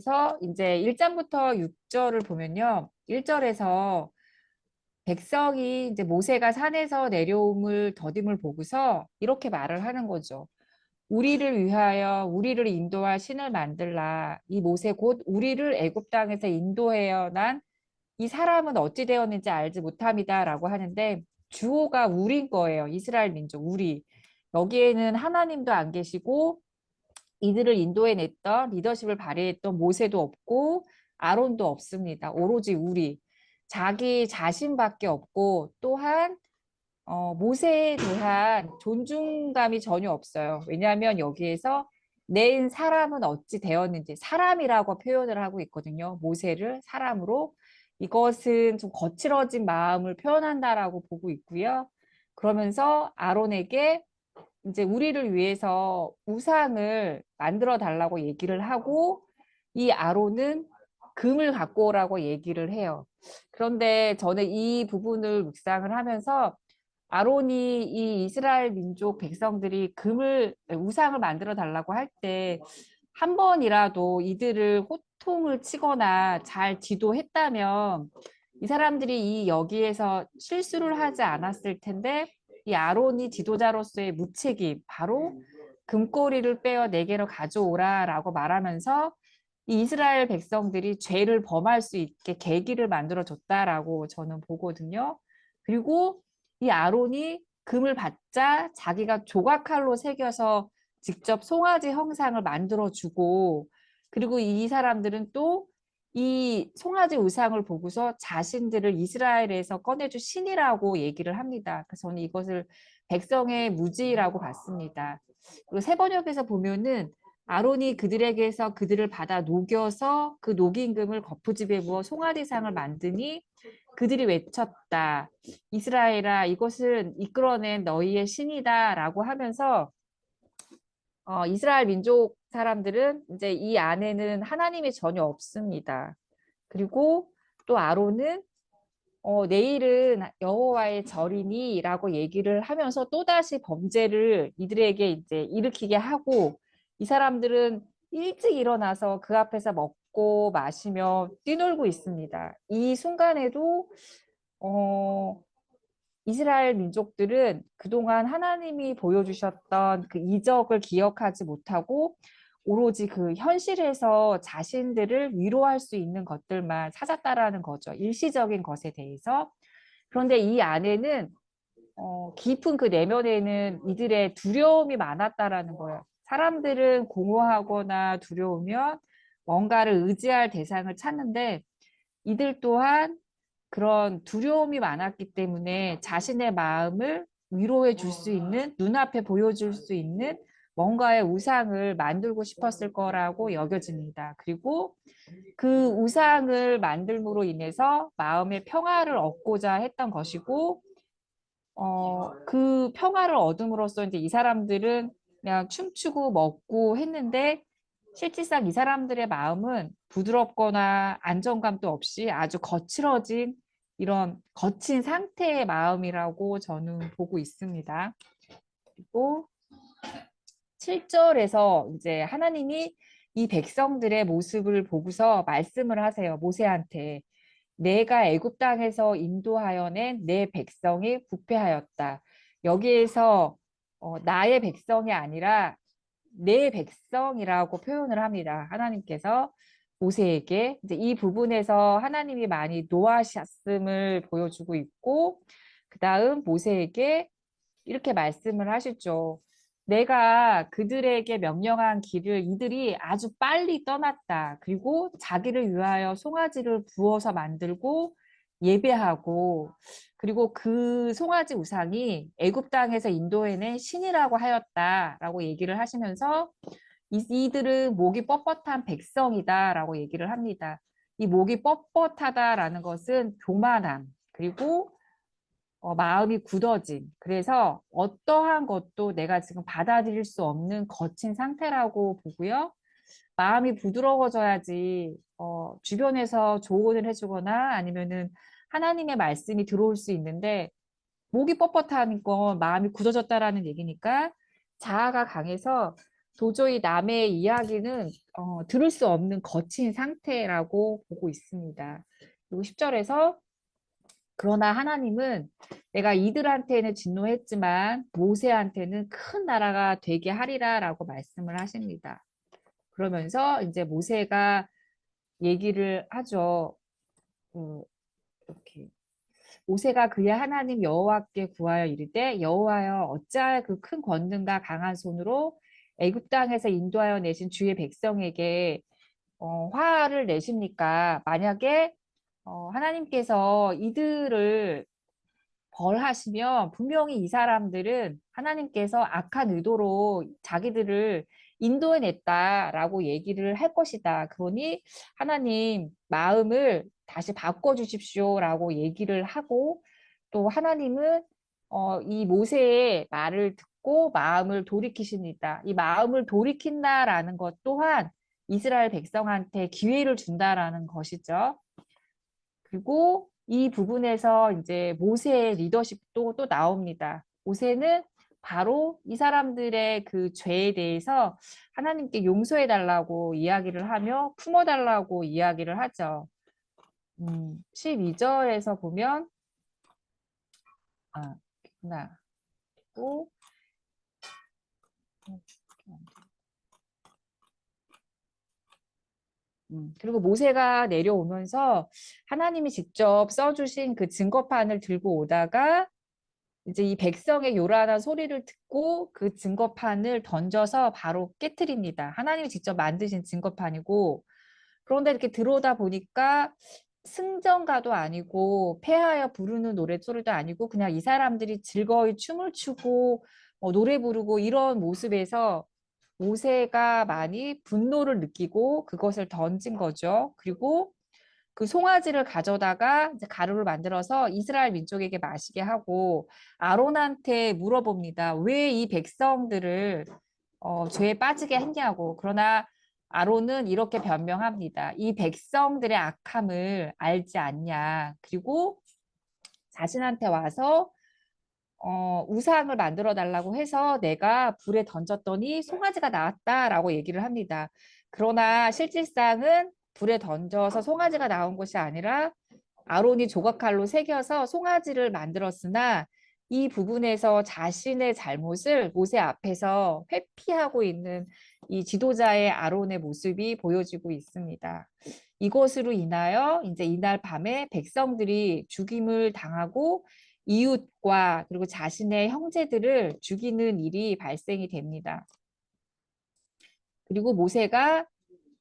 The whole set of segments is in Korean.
그래서 이제 1장부터 6절을 보면요. 1절에서 백성이 이제 모세가 산에서 내려옴을 더딤을 보고서 이렇게 말을 하는 거죠. 우리를 위하여 우리를 인도할 신을 만들라. 이 모세 곧 우리를 애굽 땅에서 인도하여 난 이 사람은 어찌 되었는지 알지 못함이다라고 하는데 주어가 우리인 거예요. 이스라엘 민족 우리. 여기에는 하나님도 안 계시고 이들을 인도해냈던 리더십을 발휘했던 모세도 없고 아론도 없습니다. 오로지 우리. 자기 자신밖에 없고 또한 모세에 대한 존중감이 전혀 없어요. 왜냐하면 여기에서 낸 사람은 어찌 되었는지 사람이라고 표현을 하고 있거든요. 모세를 사람으로. 이것은 좀 거칠어진 마음을 표현한다라고 보고 있고요. 그러면서 아론에게 이제 우리를 위해서 우상을 만들어 달라고 얘기를 하고 이 아론은 금을 갖고 오라고 얘기를 해요. 그런데 저는 이 부분을 묵상을 하면서 아론이 이 이스라엘 민족 백성들이 금을 우상을 만들어 달라고 할 때 한 번이라도 이들을 호통을 치거나 잘 지도했다면 이 사람들이 이 여기에서 실수를 하지 않았을 텐데 이 아론이 지도자로서의 무책임 바로 금꼬리를 빼어 내게로 가져오라라고 말하면서 이 이스라엘 백성들이 죄를 범할 수 있게 계기를 만들어 줬다라고 저는 보거든요. 그리고 이 아론이 금을 받자 자기가 조각칼로 새겨서 직접 송아지 형상을 만들어 주고 그리고 이 사람들은 또 이 송아지 우상을 보고서 자신들을 이스라엘에서 꺼내준 신이라고 얘기를 합니다. 그래서 저는 이것을 백성의 무지라고 봤습니다. 그리고 세 번역에서 보면은 아론이 그들에게서 그들을 받아 녹여서 그 녹인 금을 거푸집에 부어 송아지상을 만드니 그들이 외쳤다. 이스라엘아, 이것은 이끌어낸 너희의 신이다라고 하면서 이스라엘 민족 사람들은 이제 이 안에는 하나님이 전혀 없습니다. 그리고 또 아론은 내일은 여호와의 절이니라고 얘기를 하면서 또다시 범죄를 이들에게 이제 일으키게 하고 이 사람들은 일찍 일어나서 그 앞에서 먹고 마시며 뛰놀고 있습니다. 이 순간에도 어, 이스라엘 민족들은 그동안 하나님이 보여주셨던 그 이적을 기억하지 못하고 오로지 그 현실에서 자신들을 위로할 수 있는 것들만 찾았다라는 거죠. 일시적인 것에 대해서. 그런데 이 안에는 깊은 그 내면에는 이들의 두려움이 많았다라는 거예요. 사람들은 공허하거나 두려우면 뭔가를 의지할 대상을 찾는데 이들 또한 그런 두려움이 많았기 때문에 자신의 마음을 위로해 줄 수 있는, 눈앞에 보여줄 수 있는 뭔가의 우상을 만들고 싶었을 거라고 여겨집니다. 그리고 그 우상을 만들므로 인해서 마음의 평화를 얻고자 했던 것이고, 그 평화를 얻음으로써 이제 이 사람들은 그냥 춤추고 먹고 했는데 실질상 이 사람들의 마음은 부드럽거나 안정감도 없이 아주 거칠어진 이런 거친 상태의 마음이라고 저는 보고 있습니다. 그리고 7절에서 이제 하나님이 이 백성들의 모습을 보고서 말씀을 하세요. 모세한테. 내가 애굽 땅에서 인도하여 낸 내 백성이 부패하였다. 여기에서 나의 백성이 아니라 내 백성이라고 표현을 합니다. 하나님께서 모세에게 이제 이 부분에서 하나님이 많이 노하셨음을 보여주고 있고 그다음 모세에게 이렇게 말씀을 하시죠. 내가 그들에게 명령한 길을 이들이 아주 빨리 떠났다. 그리고 자기를 위하여 송아지를 부어서 만들고 예배하고 그리고 그 송아지 우상이 애굽 땅에서 인도해낸 신이라고 하였다라고 얘기를 하시면서 이들은 목이 뻣뻣한 백성이다라고 얘기를 합니다. 이 목이 뻣뻣하다라는 것은 교만함 그리고 마음이 굳어진 그래서 어떠한 것도 내가 지금 받아들일 수 없는 거친 상태라고 보고요. 마음이 부드러워져야지 주변에서 조언을 해주거나 아니면은 하나님의 말씀이 들어올 수 있는데 목이 뻣뻣한 건 마음이 굳어졌다라는 얘기니까 자아가 강해서 도저히 남의 이야기는 들을 수 없는 거친 상태라고 보고 있습니다. 그리고 10절에서 그러나 하나님은 내가 이들한테는 진노했지만 모세한테는 큰 나라가 되게 하리라라고 말씀을 하십니다. 그러면서 이제 모세가 얘기를 하죠. 이렇게 모세가 그의 하나님 여호와께 구하여 이르되 여호와여 어찌하여 그 큰 권능과 강한 손으로 애굽 땅에서 인도하여 내신 주의 백성에게 화를 내십니까? 만약에 하나님께서 이들을 벌하시면 분명히 이 사람들은 하나님께서 악한 의도로 자기들을 인도해냈다라고 얘기를 할 것이다. 그러니 하나님 마음을 다시 바꿔주십시오라고 얘기를 하고 또 하나님은 이 모세의 말을 듣고 마음을 돌이키십니다. 이 마음을 돌이킨다라는 것 또한 이스라엘 백성한테 기회를 준다라는 것이죠. 그리고 이 부분에서 이제 모세의 리더십도 또 나옵니다. 모세는 바로 이 사람들의 그 죄에 대해서 하나님께 용서해 달라고 이야기를 하며 품어 달라고 이야기를 하죠. 12절에서 보면 나 또 그리고 모세가 내려오면서 하나님이 직접 써주신 그 증거판을 들고 오다가 이제 이 백성의 요란한 소리를 듣고 그 증거판을 던져서 바로 깨트립니다. 하나님이 직접 만드신 증거판이고 그런데 이렇게 들어오다 보니까 승전가도 아니고 패하여 부르는 노랫소리도 아니고 그냥 이 사람들이 즐거이 춤을 추고 노래 부르고 이런 모습에서 모세가 많이 분노를 느끼고 그것을 던진 거죠. 그리고 그 송아지를 가져다가 이제 가루를 만들어서 이스라엘 민족에게 마시게 하고 아론한테 물어봅니다. 왜 이 백성들을 죄에 빠지게 했냐고. 그러나 아론은 이렇게 변명합니다. 이 백성들의 악함을 알지 않냐. 그리고 자신한테 와서 우상을 만들어 달라고 해서 내가 불에 던졌더니 송아지가 나왔다라고 얘기를 합니다. 그러나 실질상은 불에 던져서 송아지가 나온 것이 아니라 아론이 조각칼로 새겨서 송아지를 만들었으나 이 부분에서 자신의 잘못을 모세 앞에서 회피하고 있는 이 지도자의 아론의 모습이 보여지고 있습니다. 이것으로 인하여 이제 이날 밤에 백성들이 죽임을 당하고 이웃과 그리고 자신의 형제들을 죽이는 일이 발생이 됩니다. 그리고 모세가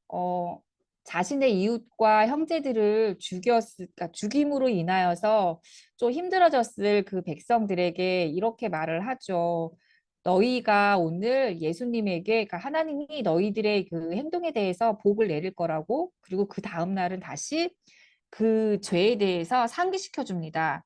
어, 자신의 이웃과 형제들을 그러니까 죽임으로 인하여서 좀 힘들어졌을 그 백성들에게 이렇게 말을 하죠. 너희가 오늘 예수님에게, 그러니까 하나님이 너희들의 그 행동에 대해서 복을 내릴 거라고, 그리고 그 다음 날은 다시 그 죄에 대해서 상기시켜 줍니다.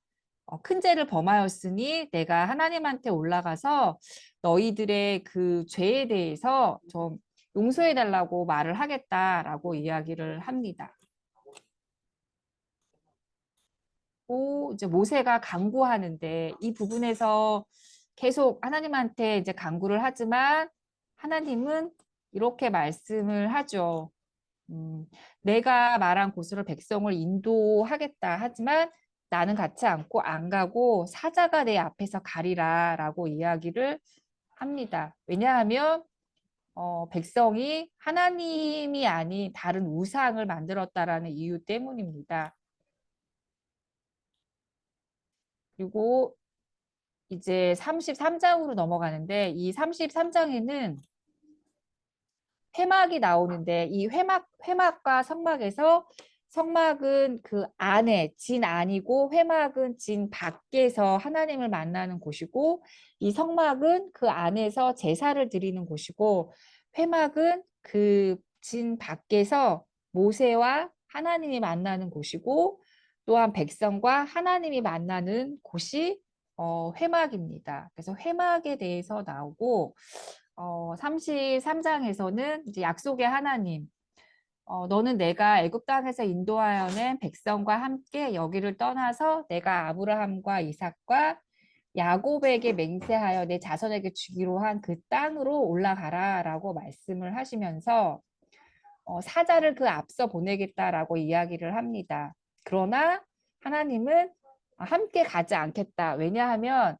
큰 죄를 범하였으니 내가 하나님한테 올라가서 너희들의 그 죄에 대해서 좀 용서해 달라고 말을 하겠다라고 이야기를 합니다. 또 이제 모세가 간구하는데 이 부분에서 계속 하나님한테 이제 간구를 하지만 하나님은 이렇게 말씀을 하죠. 내가 말한 곳으로 백성을 인도하겠다 하지만 나는 같이 않고 안 가고 사자가 내 앞에서 가리라라고 이야기를 합니다. 왜냐하면 백성이 하나님이 아닌 다른 우상을 만들었다라는 이유 때문입니다. 그리고 이제 33장으로 넘어가는데 이 33장에는 회막이 나오는데 이 회막과 성막에서 성막은 그 안에 진 안이고 회막은 진 밖에서 하나님을 만나는 곳이고 이 성막은 그 안에서 제사를 드리는 곳이고 회막은 그 진 밖에서 모세와 하나님이 만나는 곳이고 또한 백성과 하나님이 만나는 곳이 회막입니다. 그래서 회막에 대해서 나오고 33장에서는 이제 약속의 하나님, 너는 내가 애굽 땅에서 인도하여 낸 백성과 함께 여기를 떠나서 내가 아브라함과 이삭과 야곱에게 맹세하여 내 자손에게 주기로 한 그 땅으로 올라가라라고 말씀을 하시면서 사자를 그 앞서 보내겠다라고 이야기를 합니다. 그러나 하나님은 함께 가지 않겠다. 왜냐하면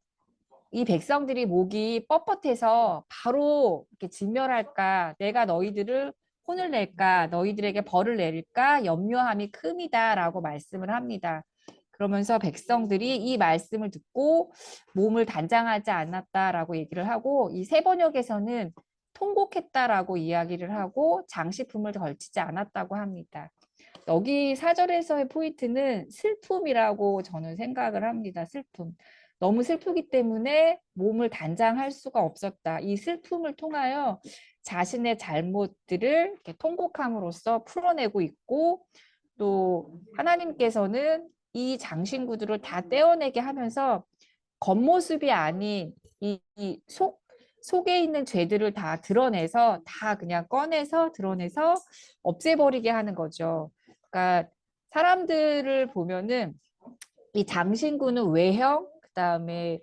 이 백성들이 목이 뻣뻣해서 바로 이렇게 진멸할까, 내가 너희들을 혼을 낼까, 너희들에게 벌을 내릴까 염려함이 큼이다라고 말씀을 합니다. 그러면서 백성들이 이 말씀을 듣고 몸을 단장하지 않았다라고 얘기를 하고, 이 세 번역에서는 통곡했다라고 이야기를 하고 장식품을 걸치지 않았다고 합니다. 여기 사절에서의 포인트는 슬픔이라고 저는 생각을 합니다. 슬픔. 너무 슬프기 때문에 몸을 단장할 수가 없었다. 이 슬픔을 통하여 자신의 잘못들을 이렇게 통곡함으로써 풀어내고 있고, 또 하나님께서는 이 장신구들을 다 떼어내게 하면서 겉모습이 아닌 속에 있는 죄들을 다 드러내서 다 그냥 꺼내서 드러내서 없애버리게 하는 거죠. 그러니까 사람들을 보면은 이 장신구는 외형, 그다음에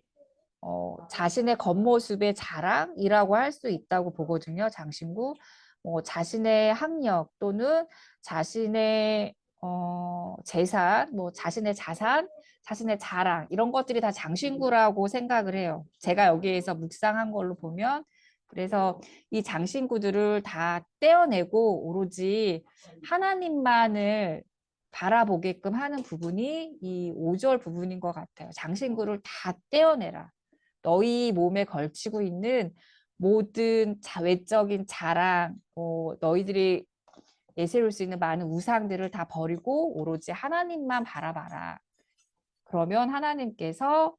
자신의 겉모습의 자랑이라고 할 수 있다고 보거든요. 장신구. 자신의 학력 또는 자신의 재산, 자신의 자산, 자신의 자랑 이런 것들이 다 장신구라고 생각을 해요. 제가 여기에서 묵상한 걸로 보면 그래서 이 장신구들을 다 떼어내고 오로지 하나님만을 바라보게끔 하는 부분이 이 5절 부분인 것 같아요. 장신구를 다 떼어내라. 너희 몸에 걸치고 있는 모든 외적인 자랑, 너희들이 내세울 수 있는 많은 우상들을 다 버리고 오로지 하나님만 바라봐라. 그러면 하나님께서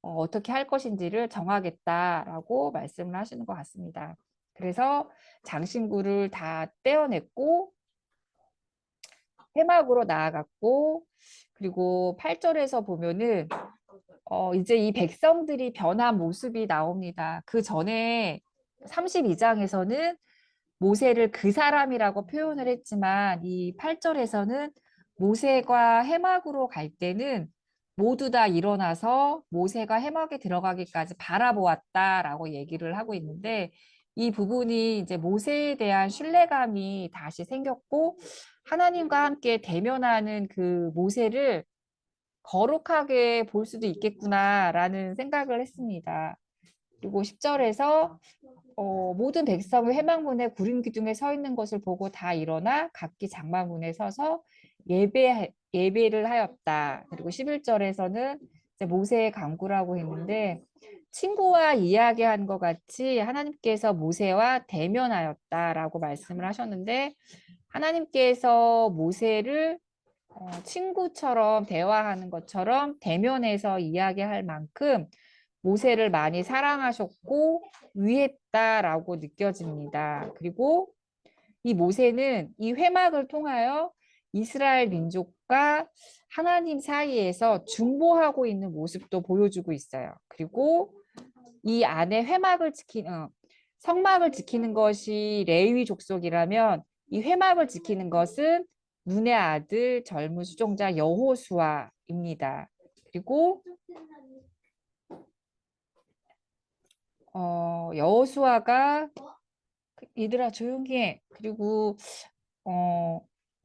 어떻게 할 것인지를 정하겠다라고 말씀을 하시는 것 같습니다. 그래서 장신구를 다 떼어냈고 회막으로 나아갔고, 그리고 8절에서 보면은 이제 이 백성들이 변한 모습이 나옵니다. 그 전에 32장에서는 모세를 그 사람이라고 표현을 했지만 이 8절에서는 모세가 해막으로 갈 때는 모두 다 일어나서 모세가 해막에 들어가기까지 바라보았다라고 얘기를 하고 있는데, 이 부분이 이제 모세에 대한 신뢰감이 다시 생겼고 하나님과 함께 대면하는 그 모세를 거룩하게 볼 수도 있겠구나라는 생각을 했습니다. 그리고 10절에서 모든 백성이 회막문에 구름 기둥에 서 있는 것을 보고 다 일어나 각기 장막문에 서서 예배를 하였다. 그리고 11절에서는 모세의 강구라고 했는데 친구와 이야기한 것 같이 하나님께서 모세와 대면하였다라고 말씀을 하셨는데, 하나님께서 모세를 친구처럼 대화하는 것처럼 대면해서 이야기할 만큼 모세를 많이 사랑하셨고 위했다라고 느껴집니다. 그리고 이 모세는 이 회막을 통하여 이스라엘 민족과 하나님 사이에서 중보하고 있는 모습도 보여주고 있어요. 그리고 이 안에 성막을 지키는 것이 레위 족속이라면 이 회막을 지키는 것은 눈의 아들 젊은 수종자 여호수아입니다. 그리고 여호수아가 얘들아 조용히 해. 그리고 어,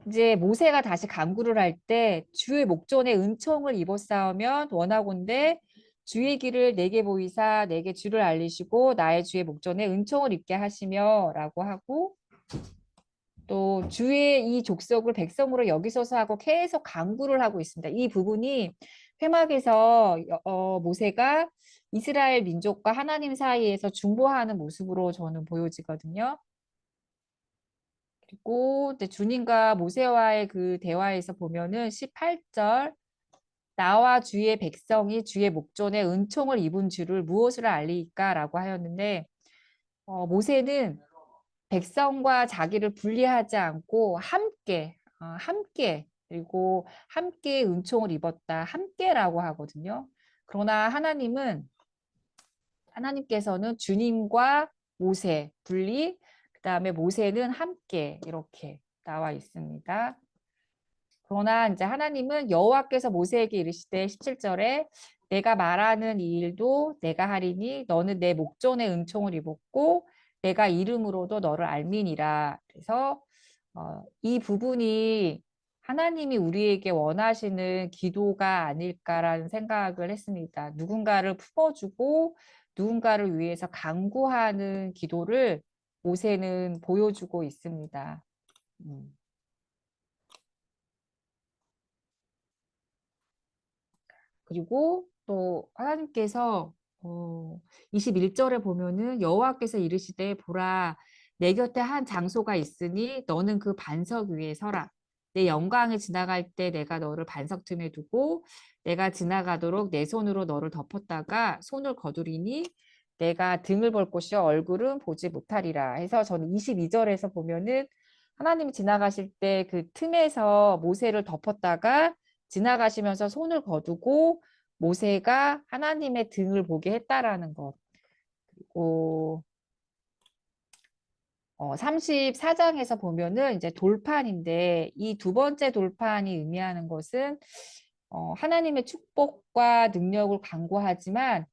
이제 모세가 다시 간구를 할 때 주의 목전에 은총을 입었사오면 원하건대 주의 길을 내게 보이사 내게 주를 알리시고 나의 주의 목전에 은총을 입게 하시며 라고 하고, 또 주의 이 족속을 백성으로 여기소서 하고 계속 간구를 하고 있습니다. 이 부분이 회막에서 모세가 이스라엘 민족과 하나님 사이에서 중보하는 모습으로 저는 보여지거든요. 그리고 이제 주님과 모세와의 그 대화에서 보면은 18절 나와 주의 백성이 주의 목전에 은총을 입은 줄을 무엇을 알리까라고 하였는데, 모세는 백성과 자기를 분리하지 않고 함께 그리고 함께 은총을 입었다. 함께라고 하거든요. 그러나 하나님께서는 주님과 모세 분리, 그다음에 모세는 함께 이렇게 나와 있습니다. 그러나 이제 하나님은 여호와께서 모세에게 이르시되 17절에 내가 말하는 이 일도 내가 하리니 너는 내 목전에 은총을 입었고 내가 이름으로도 너를 알미니라. 그래서 이 부분이 하나님이 우리에게 원하시는 기도가 아닐까라는 생각을 했습니다. 누군가를 품어주고 누군가를 위해서 간구하는 기도를 모세는 보여주고 있습니다. 음. 그리고 또 하나님께서 21절에 보면은 여호와께서 이르시되 보라 내 곁에 한 장소가 있으니 너는 그 반석 위에 서라. 내 영광이 지나갈 때 내가 너를 반석 틈에 두고 내가 지나가도록 내 손으로 너를 덮었다가 손을 거두리니 내가 등을 볼 곳이요 얼굴은 보지 못하리라 해서 저는 22절에서 보면은 하나님이 지나가실 때 그 틈에서 모세를 덮었다가 지나가시면서 손을 거두고 모세가 하나님의 등을 보게 했다라는 것. 그리고 34장에서 보면은 이제 돌판인데 이 두 번째 돌판이 의미하는 것은 하나님의 축복과 능력을 강구하지만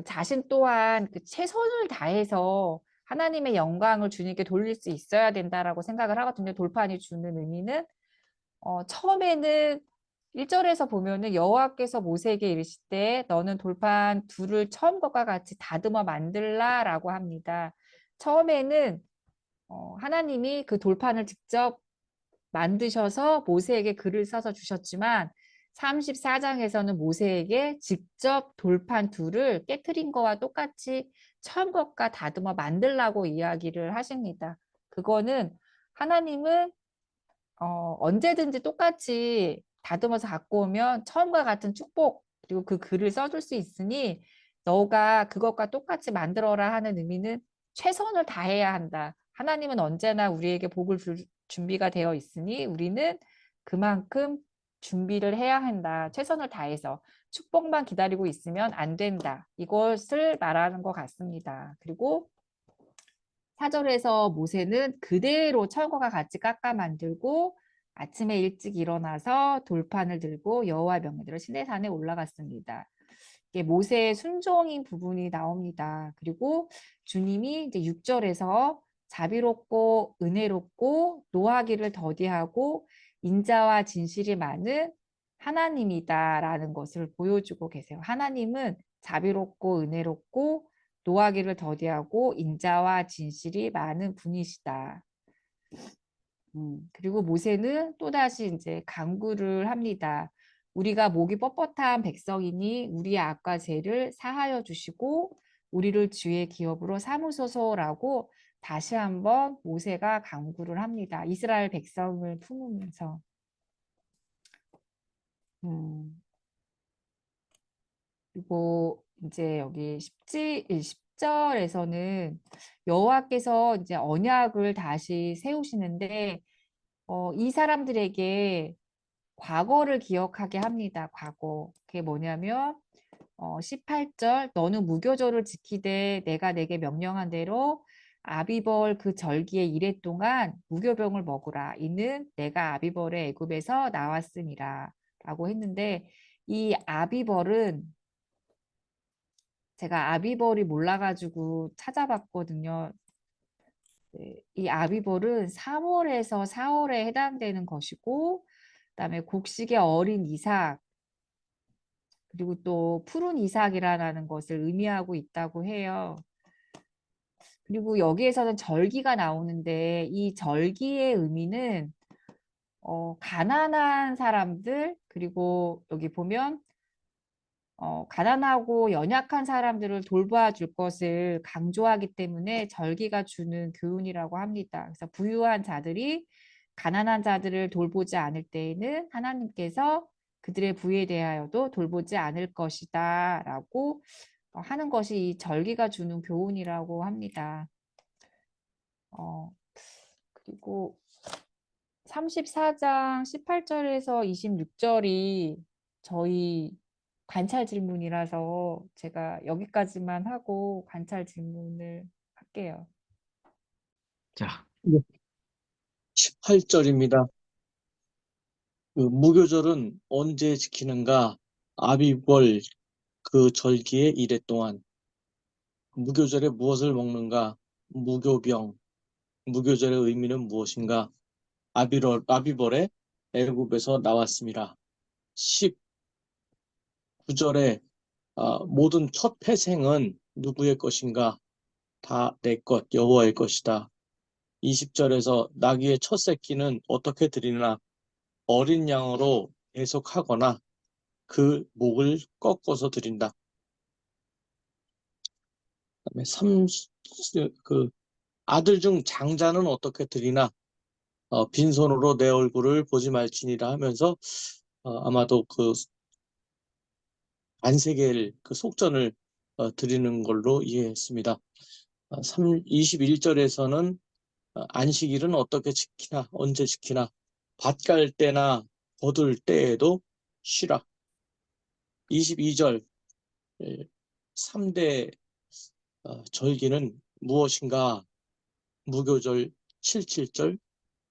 자신 또한 그 최선을 다해서 하나님의 영광을 주님께 돌릴 수 있어야 된다라고 생각을 하거든요. 돌판이 주는 의미는 처음에는 1절에서 보면은 여호와께서 모세에게 이르시되 너는 돌판 둘을 처음 것과 같이 다듬어 만들라라고 합니다. 처음에는 하나님이 그 돌판을 직접 만드셔서 모세에게 글을 써서 주셨지만 34장에서는 모세에게 직접 돌판 둘을 깨트린 거와 똑같이 처음 것과 다듬어 만들라고 이야기를 하십니다. 그거는 하나님은 언제든지 똑같이 다듬어서 갖고 오면 처음과 같은 축복 그리고 그 글을 써줄 수 있으니 너가 그것과 똑같이 만들어라 하는 의미는 최선을 다해야 한다. 하나님은 언제나 우리에게 복을 줄 준비가 되어 있으니 우리는 그만큼 준비를 해야 한다. 최선을 다해서 축복만 기다리고 있으면 안 된다. 이것을 말하는 것 같습니다. 그리고 4절에서 모세는 그대로 철거가 같이 깎아 만들고 아침에 일찍 일어나서 돌판을 들고 여호와 명령대로 시내산에 올라갔습니다. 이게 모세의 순종인 부분이 나옵니다. 그리고 주님이 이제 6절에서 자비롭고 은혜롭고 노하기를 더디하고 인자와 진실이 많은 하나님이다라는 것을 보여주고 계세요. 하나님은 자비롭고 은혜롭고 노하기를 더디하고 인자와 진실이 많은 분이시다. 그리고 모세는 또다시 이제 간구를 합니다. 우리가 목이 뻣뻣한 백성이니 우리의 악과 죄를 사하여 주시고 우리를 주의 기업으로 삼으소서라고 다시 한번 모세가 간구를 합니다. 이스라엘 백성을 품으면서. 음, 그리고 이제 여기 10절에서는 여호와께서 이제 언약을 다시 세우시는데 이 사람들에게 과거를 기억하게 합니다. 과거. 그게 뭐냐면 18절 너는 무교절을 지키되 내가 내게 명령한 대로 아비벌 그 절기의 이래 동안 무교병을 먹으라. 이는 내가 아비벌의 애굽에서 나왔음이라 라고 했는데 이 아비벌은 제가 아비벌이 몰라가지고 찾아봤거든요. 네, 이 아비벌은 3월에서 4월에 해당되는 것이고 그다음에 곡식의 어린 이삭 그리고 또 푸른 이삭이라는 것을 의미하고 있다고 해요. 그리고 여기에서는 절기가 나오는데 이 절기의 의미는 가난한 사람들 그리고 여기 보면 가난하고 연약한 사람들을 돌봐줄 것을 강조하기 때문에 절기가 주는 교훈이라고 합니다. 그래서 부유한 자들이 가난한 자들을 돌보지 않을 때에는 하나님께서 그들의 부에 대하여도 돌보지 않을 것이다 라고 하는 것이 이 절기가 주는 교훈이라고 합니다. 그리고 34장 18절에서 26절이 저희 관찰 질문이라서 제가 여기까지만 하고 관찰 질문을 할게요. 자, 18절입니다. 그 무교절은 언제 지키는가? 아비벌 그 절기의 이래 동안 무교절에 무엇을 먹는가? 무교병. 무교절의 의미는 무엇인가? 아비벌의 애굽에서 나왔습니다. 19절에 모든 첫 태생은 누구의 것인가? 다 내 것, 여호와의 것이다. 20절에서 나귀의 첫 새끼는 어떻게 드리나? 어린 양으로 계속하거나 그 목을 꺾어서 드린다. 그다음에 그 아들 중 장자는 어떻게 드리나? 빈손으로 내 얼굴을 보지 말지니라 하면서 아마도 그 안세겔 그 속전을 드리는 걸로 이해했습니다. 21절에서는 안식일은 어떻게 지키나, 언제 지키나, 밭 갈 때나 거둘 때에도 쉬라. 22절 3대 절기는 무엇인가? 무교절, 77절,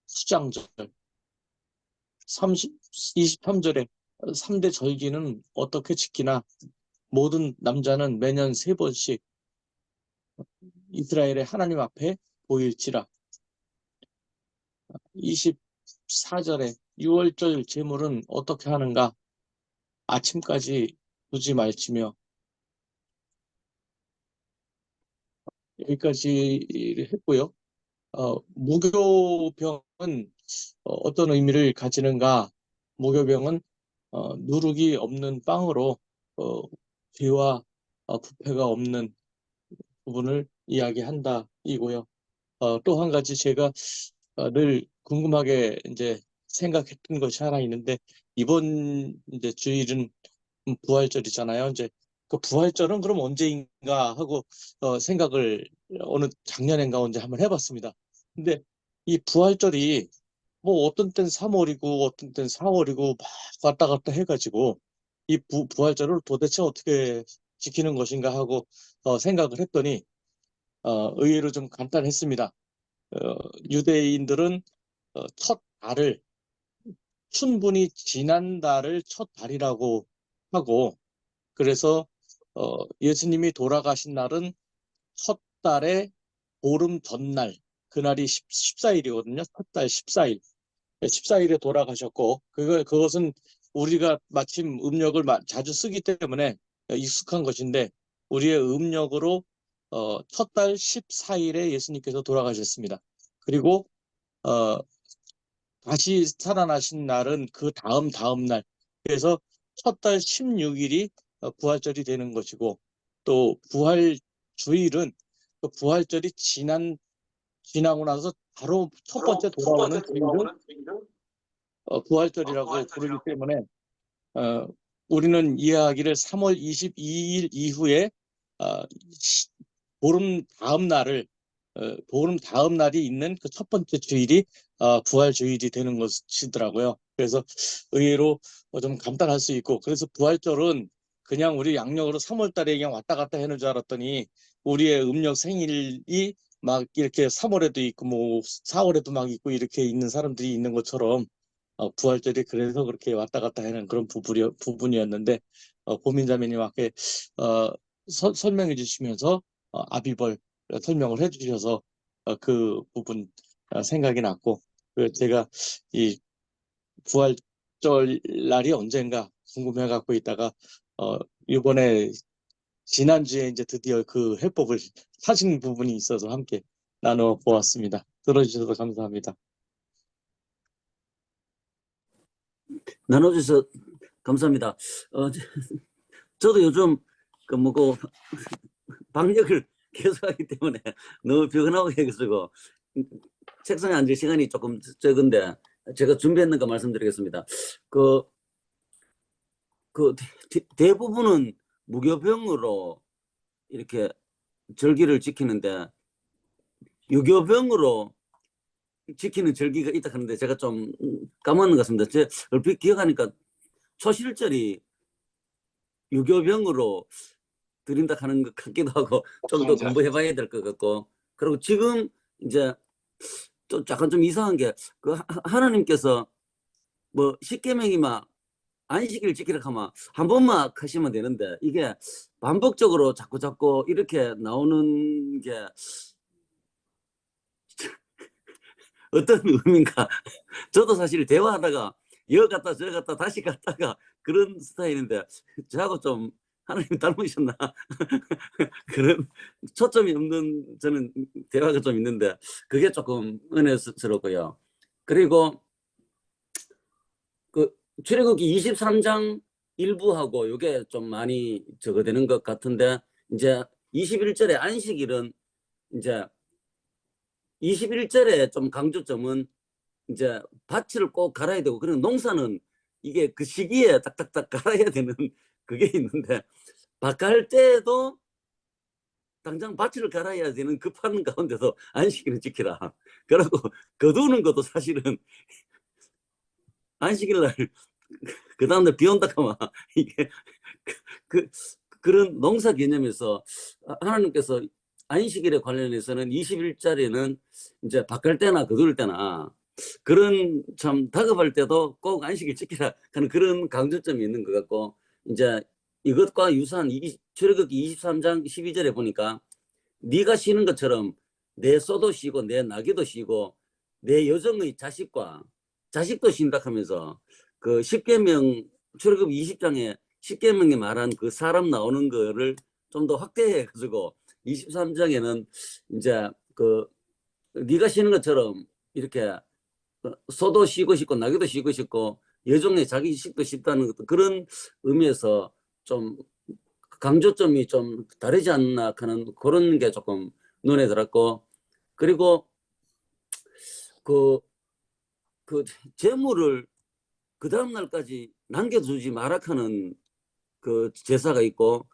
수장절. 23절에 3대 절기는 어떻게 지키나? 모든 남자는 매년 3번씩 이스라엘의 하나님 앞에 보일지라. 24절에 6월절 제물은 어떻게 하는가? 아침까지 두지 말지며. 여기까지 했고요. 무교병은 어떤 의미를 가지는가? 무교병은 누룩이 없는 빵으로 죄와 부패가 없는 부분을 이야기한다 이고요. 또 한 가지 제가 늘 궁금하게 이제 생각했던 것이 하나 있는데, 이번 이제 주일은 부활절이잖아요. 이제 그 부활절은 그럼 언제인가 하고 생각을 어느 작년인가 언제 한번 해봤습니다. 근데 이 부활절이 뭐 어떤 땐 3월이고 어떤 땐 4월이고 막 왔다 갔다 해가지고 이 부활절을 도대체 어떻게 지키는 것인가 하고 생각을 했더니 의외로 좀 간단했습니다. 유대인들은 첫 달을 충분히 지난 달을 첫 달이라고 하고, 그래서 예수님이 돌아가신 날은 첫 달의 보름 전날, 그날이 14일이거든요. 첫 달 14일. 14일에 돌아가셨고, 그것은 우리가 마침 음력을 자주 쓰기 때문에 익숙한 것인데, 우리의 음력으로 첫 달 14일에 예수님께서 돌아가셨습니다. 그리고 어, 다시 살아나신 날은 그 다음 날. 그래서 첫 달 16일이 부활절이 되는 것이고, 또 부활 주일은 그 부활절이 지나고 나서 바로 첫 번째 돌아오는 주일을 부활절이라고 부르기 때문에 어, 우리는 이해하기를 3월 22일 이후에 어, 보름 다음 날이 있는 그 첫 번째 주일이 부활 주일이 되는 것이더라고요. 그래서 의외로 좀 간단할 수 있고, 그래서 부활절은 그냥 우리 양력으로 3월 달에 그냥 왔다 갔다 해는 줄 알았더니, 우리의 음력 생일이 막 이렇게 3월에도 있고 뭐 4월에도 막 있고 이렇게 있는 사람들이 있는 것처럼 부활절이 그래서 그렇게 왔다 갔다 하는 그런 부분이었는데, 고민자매님께 설명해 주시면서 아비벌 설명을 해 주셔서 그 부분 생각이 났고, 제가 이 부활절 날이 언젠가 궁금해 갖고 있다가 이번에 지난주에 이제 드디어 그 해법을 사신 부분이 있어서 함께 나눠 보았습니다. 들어주셔서 감사합니다. 나눠주셔서 감사합니다. 저도 요즘 그 방역을 계속하기 때문에 너무 피곤하고 해가지고 책상에 앉을 시간이 조금 적은데 제가 준비했는 거 말씀드리겠습니다. 대부분은 무교병으로 이렇게 절기를 지키는데 유교병으로 지키는 절기가 있다 하는데 제가 좀 까먹는 것 같습니다. 제 얼핏 기억하니까 초실절이 유교병으로 드린다 하는 것 같기도 하고 좀 더 공부해봐야 될 것 같고, 그리고 지금 이제 또 약간 좀 이상한 게 그 하나님께서 뭐 십계명이 막 안식일 지키라 하면 한 번만 하시면 되는데 이게 반복적으로 자꾸 이렇게 나오는 게 어떤 의미인가? 저도 사실 대화하다가 여 갔다 저 갔다 다시 갔다가 그런 스타일인데 저하고 좀 하나님 닮으셨나? 그런 초점이 없는 저는 대화가 좀 있는데 그게 조금 은혜스럽고요. 그리고 그 출애굽기 23장 일부하고 이게 좀 많이 적어되는 것 같은데 이제 21절의 안식일은 이제 21절에 좀 강조점은 이제 밭을 꼭 갈아야 되고 그런 농사는 이게 그 시기에 딱딱딱 갈아야 되는 그게 있는데 밭 갈 때도 당장 밭을 갈아야 되는 급한 가운데서 안식일을 지키라. 그러고 거두는 것도 사실은 안식일 날 그 다음날 비 온다 하면 이게 그, 그런 농사 개념에서 하나님께서 안식일에 관련해서는 20일짜리는 이제 밭갈 때나 거둘 때나 그런 참 다급할 때도 꼭 안식일 지키라 하는 그런 강조점이 있는 것 같고 이제 이것과 유사한 출애굽기 23장 12절에 보니까 네가 쉬는 것처럼 내 소도 쉬고 내 나귀도 쉬고 내 여종의 자식도 쉰다 하면서 그 10계명 출애굽기 20장에 10계명에 말한 그 사람 나오는 거를 좀 더 확대해 가지고 23장에는 이제 그 네가 쉬는 것처럼 이렇게 소도 쉬고 싶고 나귀도 쉬고 싶고 여종의 자기 식도 쉽다는 그런 의미에서 좀 강조점이 좀 다르지 않나 하는 그런 게 조금 눈에 들었고 그리고 그 재물을 그 다음 날까지 남겨두지 마라 하는 그 제사가 있고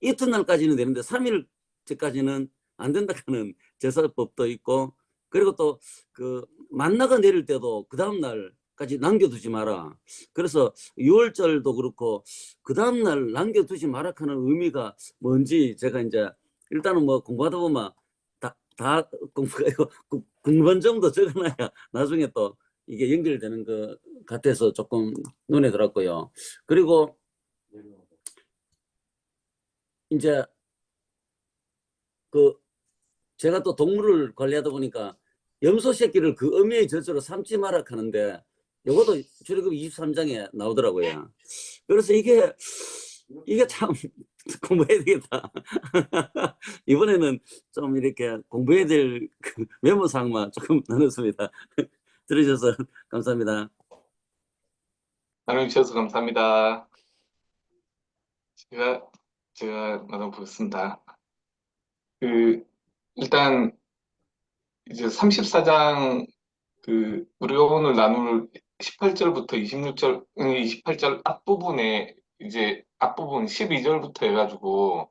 이튿날까지는 되는데 3일째까지는 안 된다 하는 제사법도 있고 그리고 또 그 만나가 내릴 때도 그 다음 날까지 남겨두지 마라. 그래서 6월절도 그렇고 그 다음 날 남겨두지 마라 하는 의미가 뭔지 제가 이제 일단은 뭐 공부하다 보면 다 공부가 이거 궁금한 점도 적어놔야 나중에 또 이게 연결되는 것 같아서 조금 눈에 들었고요. 그리고 이제 그 제가 또 동물을 관리하다 보니까 염소 새끼를 그 어미의 젖으로 삼지 마라 하는데 이것도 출애굽기 23장에 나오더라고요. 그래서 이게 참 공부해야 되겠다. 이번에는 좀 이렇게 공부해야 될 그 메모사항만 조금 나눴습니다. 들으셔서 감사합니다. 나눠주셔서 감사합니다. 제가 나눠보겠습니다. 일단 이제 34장 우리가 오늘 나눌 18절부터 28절 앞부분에 이제 앞부분 12절부터 해가지고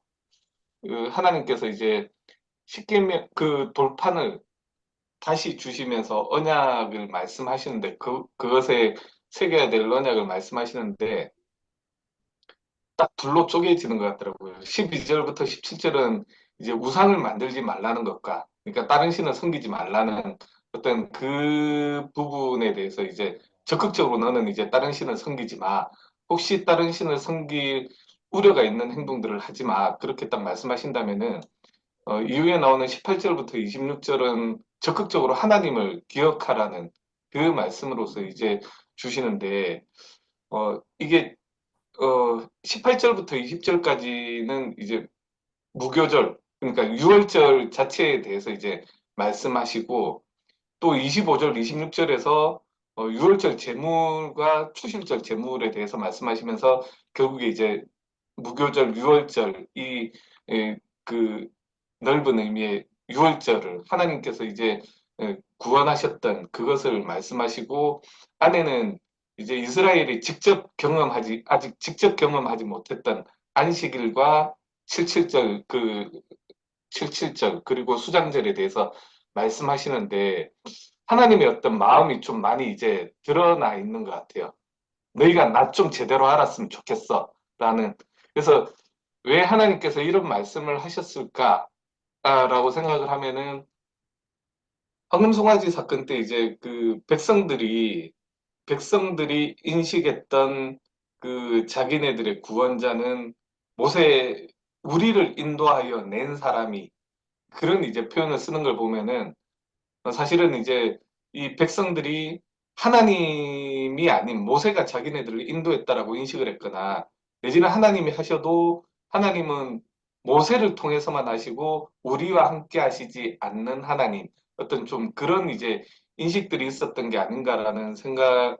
하나님께서 이제 십계명 그 돌판을 다시 주시면서 언약을 말씀하시는데 그것에 새겨야 될 언약을 말씀하시는데 딱 둘로 쪼개지는 것 같더라고요. 12절부터 17절은 이제 우상을 만들지 말라는 것과, 그러니까 다른 신을 섬기지 말라는 어떤 그 부분에 대해서 이제 적극적으로 너는 이제 다른 신을 섬기지 마. 혹시 다른 신을 섬길 우려가 있는 행동들을 하지 마. 그렇게 딱 말씀하신다면은, 이후에 나오는 18절부터 26절은 적극적으로 하나님을 기억하라는 그 말씀으로서 이제 주시는데, 이게 18절부터 20절까지는 이제 무교절, 그러니까 유월절 자체에 대해서 이제 말씀하시고, 또 25절, 26절에서 유월절 제물과 추실절 제물에 대해서 말씀하시면서 결국에 이제 무교절, 유월절, 그 넓은 의미의 유월절을 하나님께서 이제 구원하셨던 그것을 말씀하시고, 안에는 이제 이스라엘이 아직 직접 경험하지 못했던 안식일과 77절, 77절, 그리고 수장절에 대해서 말씀하시는데, 하나님의 어떤 마음이 좀 많이 이제 드러나 있는 것 같아요. 너희가 나 좀 제대로 알았으면 좋겠어. 그래서 왜 하나님께서 이런 말씀을 하셨을까라고 생각을 하면은, 황금송아지 사건 때 이제 그 백성들이 인식했던 그 자기네들의 구원자는 모세, 우리를 인도하여 낸 사람이, 그런 이제 표현을 쓰는 걸 보면은 사실은 이제 이 백성들이 하나님이 아닌 모세가 자기네들을 인도했다라고 인식을 했거나, 내지는 하나님이 하셔도 하나님은 모세를 통해서만 하시고 우리와 함께 하시지 않는 하나님, 어떤 좀 그런 이제 인식들이 있었던 게 아닌가라는 생각을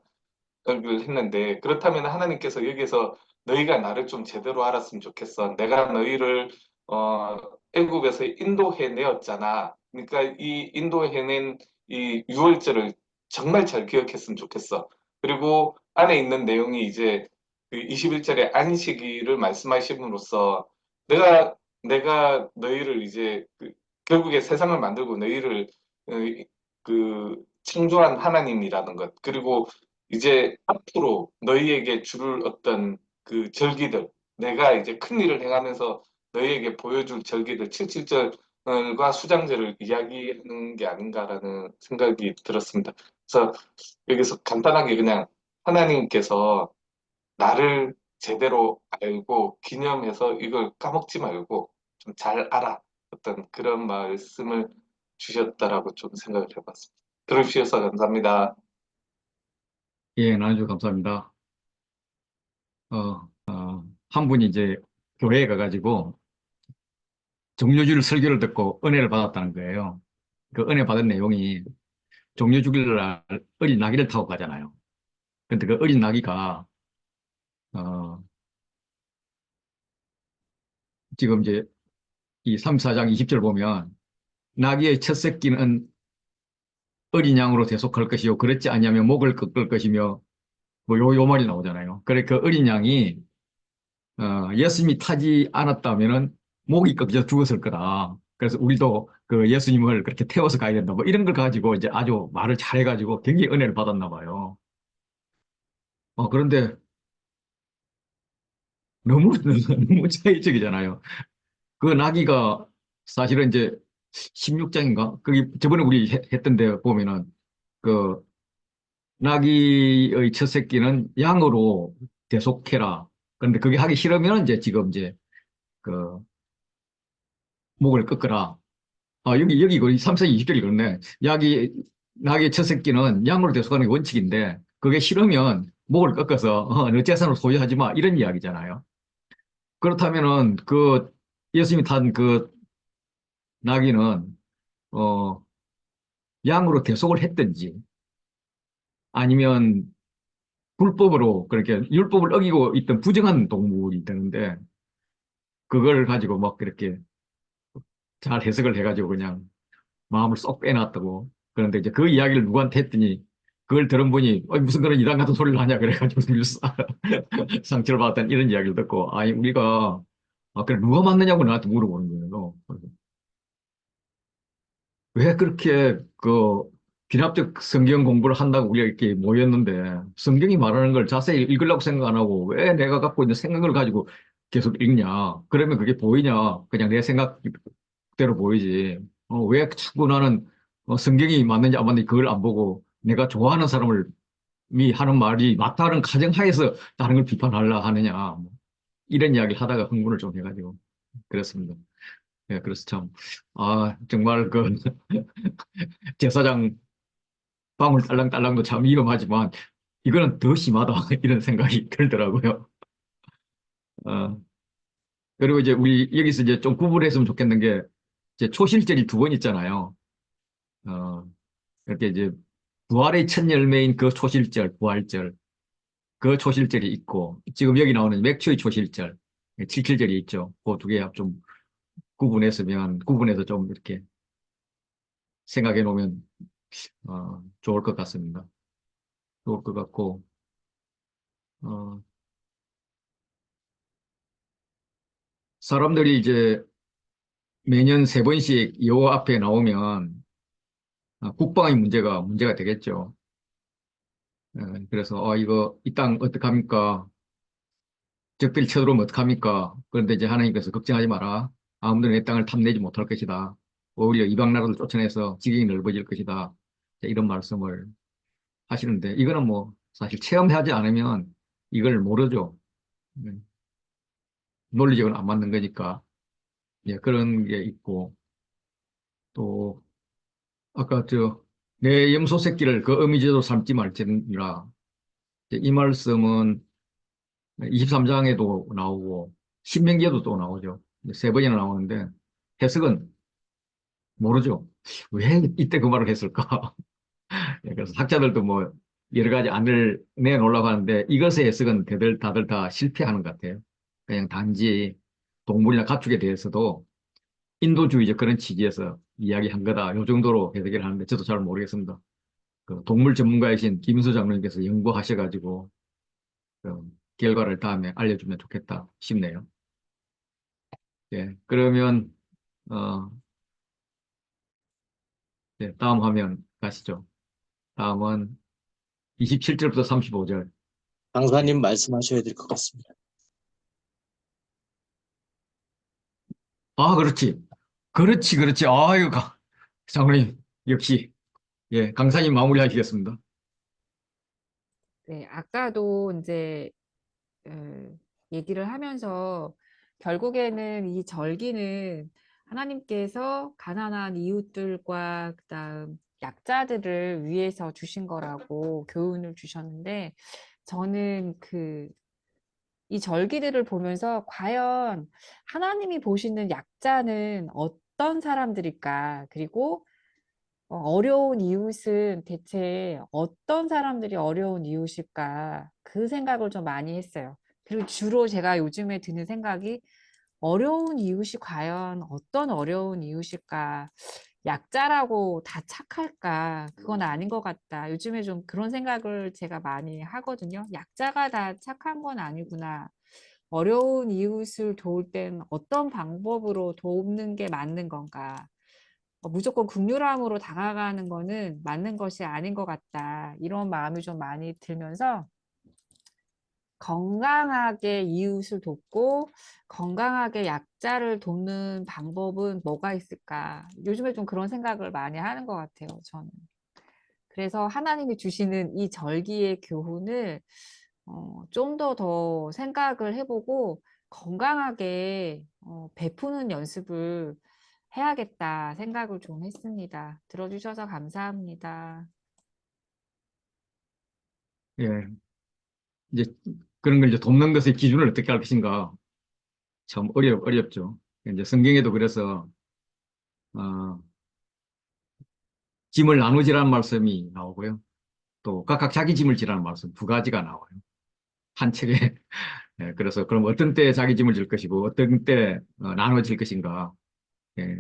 했는데, 그렇다면 하나님께서 여기서 너희가 나를 좀 제대로 알았으면 좋겠어. 내가 너희를 어, 애굽에서 인도해 내었잖아. 그러니까 이 인도해낸 이 유월절을 정말 잘 기억했으면 좋겠어. 그리고 안에 있는 내용이 이제 그 21절에 안식일을 말씀하심으로써 내가 너희를 이제 결국에 세상을 만들고 너희를 어, 창조한 하나님이라는 것, 그리고 이제 앞으로 너희에게 줄 어떤 그 절기들, 내가 이제 큰 일을 행하면서 너희에게 보여줄 절기들, 칠칠절과 수장절을 이야기하는 게 아닌가라는 생각이 들었습니다. 그래서 여기서 간단하게 그냥 하나님께서 나를 제대로 알고 기념해서 이걸 까먹지 말고 좀 잘 알아. 어떤 그런 말씀을 주셨다라고 좀 생각을 해봤습니다. 들어주셔서 감사합니다. 예, 나눠주셔서 감사합니다. 한 분이 이제 교회에 가가지고 정료주일 설교를 듣고 은혜를 받았다는 거예요. 그 은혜 받은 내용이 정료주일 날 어린 나귀를 타고 가잖아요. 근데 그 어린 나귀가, 어, 지금 이제 이 34장 20절 보면 나귀의 첫 새끼는 어린 양으로 대속할 것이요. 그렇지 않냐면 목을 꺾을 것이며 뭐 요 말이 나오잖아요. 그래 그 어린 양이 예수님이 타지 않았다면은 목이 꺾여 죽었을 거다. 그래서 우리도 그 예수님을 그렇게 태워서 가야 된다. 뭐 이런 걸 가지고 이제 아주 말을 잘해가지고 굉장히 은혜를 받았나 봐요. 그런데 너무, 너무 차이적이잖아요. 그 나귀가 사실은 이제 16장인가? 그게 저번에 우리 했던데 보면은 그 나귀의 첫 새끼는 양으로 대속해라. 그런데 그게 하기 싫으면 이제 지금 이제 그 목을 꺾어라. 여기 이거 3, 4, 20절이 그렇네. 나귀의 첫 새끼는 양으로 대속하는 게 원칙인데, 그게 싫으면 목을 꺾어서, 너 재산을 소유하지 마. 이런 이야기잖아요. 그렇다면은, 예수님이 탄 그 나귀는, 어, 양으로 대속을 했든지, 아니면 불법으로, 그렇게 율법을 어기고 있던 부정한 동물이 되는데, 그걸 가지고 막 그렇게 잘 해석을 해가지고 그냥 마음을 쏙 빼놨다고. 그런데 이제 그 이야기를 누구한테 했더니 그걸 들은 분이 무슨 그런 이단 같은 소리를 하냐 그래가지고 상처를 받았다는 이런 이야기를 듣고 아니 우리가 그래 누가 맞느냐고 나한테 물어보는 거예요. 그래서 왜 그렇게 비납적 성경 공부를 한다고 우리가 이렇게 모였는데 성경이 말하는 걸 자세히 읽으려고 생각 안 하고 왜 내가 갖고 있는 생각을 가지고 계속 읽냐? 그러면 그게 보이냐? 그냥 내 생각대로 보이지. 왜 자꾸 나는 성경이 맞는지 안 맞는지 그걸 안 보고 내가 좋아하는 사람을 미 하는 말이 맞다는 가정하에서 다른 걸 비판하려 하느냐. 뭐 이런 이야기를 하다가 흥분을 좀 해가지고 그랬습니다. 예, 그래서 참, 정말 제사장 방울 딸랑딸랑도 참 위험하지만 이거는 더 심하다. 이런 생각이 들더라고요. 어, 그리고 이제 우리 여기서 이제 좀 구분했으면 좋겠는 게 이제 초실절이 두 번 있잖아요. 어, 이렇게 이제 부활의 첫 열매인 그 초실절, 부활절, 그 초실절이 있고, 지금 여기 나오는 맥주의 초실절, 칠칠절이 있죠. 그 두 개 좀 구분해서 좀 이렇게 생각해 놓으면, 좋을 것 같습니다. 좋을 것 같고, 어, 사람들이 이제 매년 세 번씩 요 앞에 나오면, 국방의 문제가 되겠죠. 그래서, 이거, 이 땅 어떡합니까? 적들이 쳐들어오면 어떡합니까? 그런데 이제 하나님께서 걱정하지 마라. 아무도 내 땅을 탐내지 못할 것이다. 오히려 이방 나라를 쫓아내서 지경이 넓어질 것이다. 이런 말씀을 하시는데, 이거는 뭐, 사실 체험하지 않으면 이걸 모르죠. 논리적으로 안 맞는 거니까. 예, 그런 게 있고, 또, 아까 내 염소 새끼를 그 어미제도 삼지 말지니라. 이 말씀은 23장에도 나오고, 신명기에도 또 나오죠. 세 번이나 나오는데, 해석은 모르죠. 왜 이때 그 말을 했을까? 예, 그래서 학자들도 뭐, 여러 가지 안을 내놓으려고 하는데, 이것의 해석은 다들 다 실패하는 것 같아요. 그냥 단지 동물이나 가축에 대해서도 인도주의적 그런 취지에서 이야기한 거다. 요 정도로 해석을 하는데 저도 잘 모르겠습니다. 그 동물 전문가이신 김수 장로님께서 연구하셔가지고 그 결과를 다음에 알려주면 좋겠다 싶네요. 예, 그러면 어, 네, 다음 화면 가시죠. 다음은 27절부터 35절. 강사님 말씀하셔야 될 것 같습니다. 아, 그렇지. 그렇지. 아유, 장로님 역시 예, 강사님 마무리하시겠습니다. 네, 아까도 이제 어, 얘기를 하면서 결국에는 이 절기는 하나님께서 가난한 이웃들과 그다음 약자들을 위해서 주신 거라고 교훈을 주셨는데 저는 이 절기들을 보면서 과연 하나님이 보시는 약자는 어떤 사람들일까? 그리고 어려운 이웃은 대체 어떤 사람들이 어려운 이웃일까? 그 생각을 좀 많이 했어요. 그리고 주로 제가 요즘에 드는 생각이 어려운 이웃이 과연 어떤 어려운 이웃일까? 약자라고 다 착할까? 그건 아닌 것 같다. 요즘에 좀 그런 생각을 제가 많이 하거든요. 약자가 다 착한 건 아니구나. 어려운 이웃을 도울 땐 어떤 방법으로 돕는 게 맞는 건가? 무조건 극률함으로 다가가는 거는 맞는 것이 아닌 것 같다. 이런 마음이 좀 많이 들면서 건강하게 이웃을 돕고 건강하게 약자를 돕는 방법은 뭐가 있을까? 요즘에 좀 그런 생각을 많이 하는 것 같아요, 저는. 그래서 하나님이 주시는 이 절기의 교훈을 좀 더 생각을 해보고 건강하게 베푸는 연습을 해야겠다 생각을 좀 했습니다. 들어주셔서 감사합니다. 예, 이제 그런 걸 이제 돕는 것의 기준을 어떻게 할 것인가 참 어렵죠. 이제 성경에도 그래서 어, 짐을 나누지라는 말씀이 나오고요. 또 각각 자기 짐을 지라는 말씀 두 가지가 나와요. 한 책에. 예, 그래서 그럼 어떤 때 자기 짐을 질 것이고 어떤 때 나눠질 것인가. 예,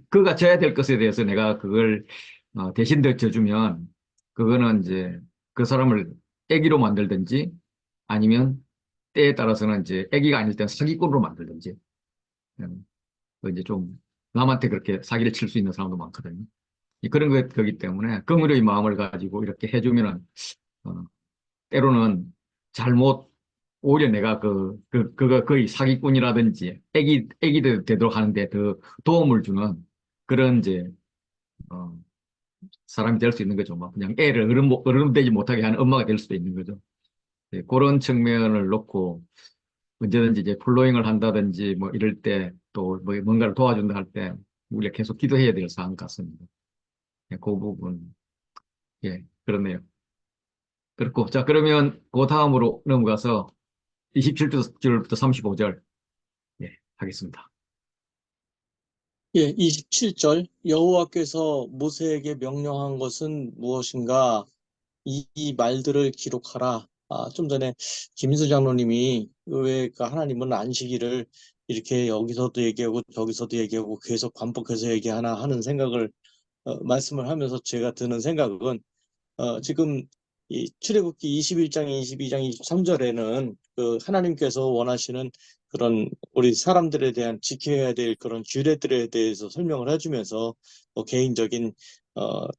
그가 져야 될 것에 대해서 내가 그걸 대신 더 져주면 그거는 이제 그 사람을 애기로 만들든지 아니면 때에 따라서는 이제 애기가 아닐 때는 사기꾼으로 만들든지 그 이제 좀 남한테 그렇게 사기를 칠 수 있는 사람도 많거든요. 그런 거기 때문에 긍휼의 마음을 가지고 이렇게 해주면은 어, 때로는 잘못 오히려 내가 그거 거의 사기꾼이라든지 애기들 되도록 하는데 더 도움을 주는 그런 이제 어, 사람이 될 수 있는 거죠. 막 그냥 애를 어른 되지 못하게 하는 엄마가 될 수도 있는 거죠. 예, 그런 측면을 놓고 언제든지 이제 플로잉을 한다든지 뭐 이럴 때 또 뭐 뭔가를 도와준다 할 때 우리가 계속 기도해야 될 사항 같습니다. 예, 그 부분 예 그렇네요. 그렇고 자 그러면 그 다음으로 넘어가서 27절부터 35절 예 하겠습니다. 예, 27절 여호와께서 모세에게 명령한 것은 무엇인가? 이 말들을 기록하라. 좀 전에 김인수 장로님이 왜 그 하나님은 안식일을 이렇게 여기서도 얘기하고 저기서도 얘기하고 계속 반복해서 얘기하나 하는 생각을 말씀을 하면서 제가 드는 생각은 지금 이 출애굽기 21장, 22장, 23절에는 그 하나님께서 원하시는 그런 우리 사람들에 대한 지켜야 될 그런 규례들에 대해서 설명을 해주면서 뭐 개인적인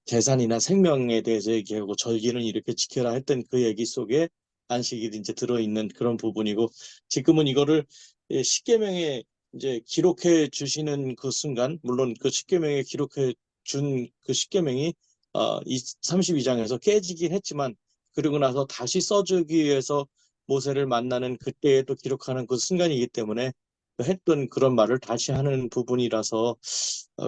재산이나 생명에 대해서 얘기하고 절기는 이렇게 지켜라 했던 그 얘기 속에 안식일이 이제 들어있는 그런 부분이고 지금은 이거를 십계명에 이제 기록해 주시는 그 순간 물론 그 십계명에 기록해 준 그 십계명이 이 32장에서 깨지긴 했지만 그리고 나서 다시 써주기 위해서 모세를 만나는 그때에 또 기록하는 그 순간이기 때문에 했던 그런 말을 다시 하는 부분이라서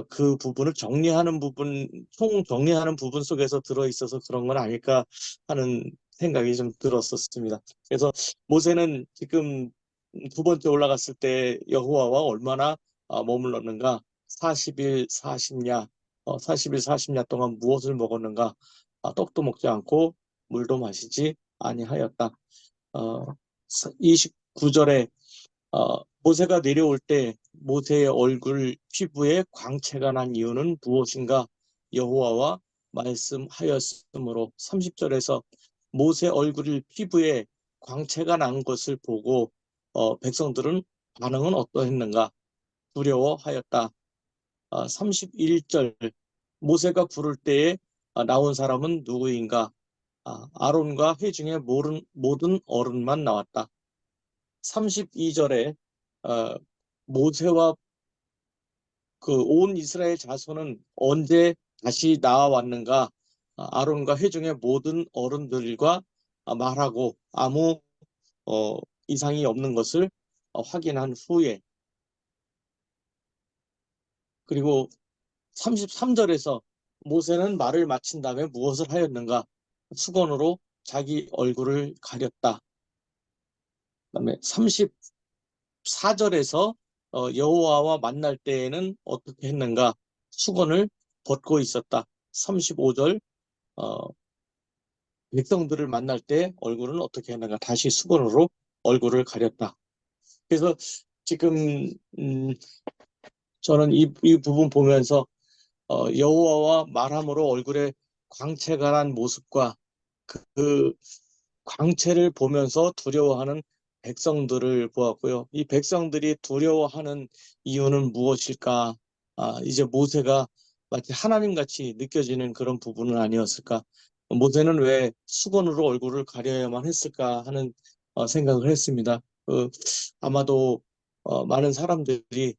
그 부분을 정리하는 부분, 총 정리하는 부분 속에서 들어있어서 그런 건 아닐까 하는 생각이 좀 들었었습니다. 그래서 모세는 지금 두 번째 올라갔을 때 여호와와 얼마나 머물렀는가? 40일 40야, 40일 40야 동안 무엇을 먹었는가? 떡도 먹지 않고 물도 마시지 아니하였다. 29절에 모세가 내려올 때 모세의 얼굴 피부에 광채가 난 이유는 무엇인가? 여호와와 말씀하였으므로 30절에서 모세 얼굴 피부에 광채가 난 것을 보고 백성들은 반응은 어떠했는가? 두려워하였다. 31절 모세가 부를 때에 나온 사람은 누구인가? 아론과 회중의 모든 어른만 나왔다. 32절에 모세와 그 온 이스라엘 자손은 언제 다시 나와왔는가? 아론과 회중의 모든 어른들과 말하고 아무 이상이 없는 것을 확인한 후에 그리고 33절에서 모세는 말을 마친 다음에 무엇을 하였는가? 수건으로 자기 얼굴을 가렸다. 그다음에 34절에서 여호와와 만날 때에는 어떻게 했는가? 수건을 벗고 있었다. 35절 백성들을 만날 때 얼굴은 어떻게 했는가? 다시 수건으로 얼굴을 가렸다. 그래서 지금 저는 이 부분 보면서 여호와와 말함으로 얼굴에 광채가 난 모습과 그 광채를 보면서 두려워하는 백성들을 보았고요. 이 백성들이 두려워하는 이유는 무엇일까? 이제 모세가 마치 하나님같이 느껴지는 그런 부분은 아니었을까? 모세는 왜 수건으로 얼굴을 가려야만 했을까 하는 생각을 했습니다. 아마도 많은 사람들이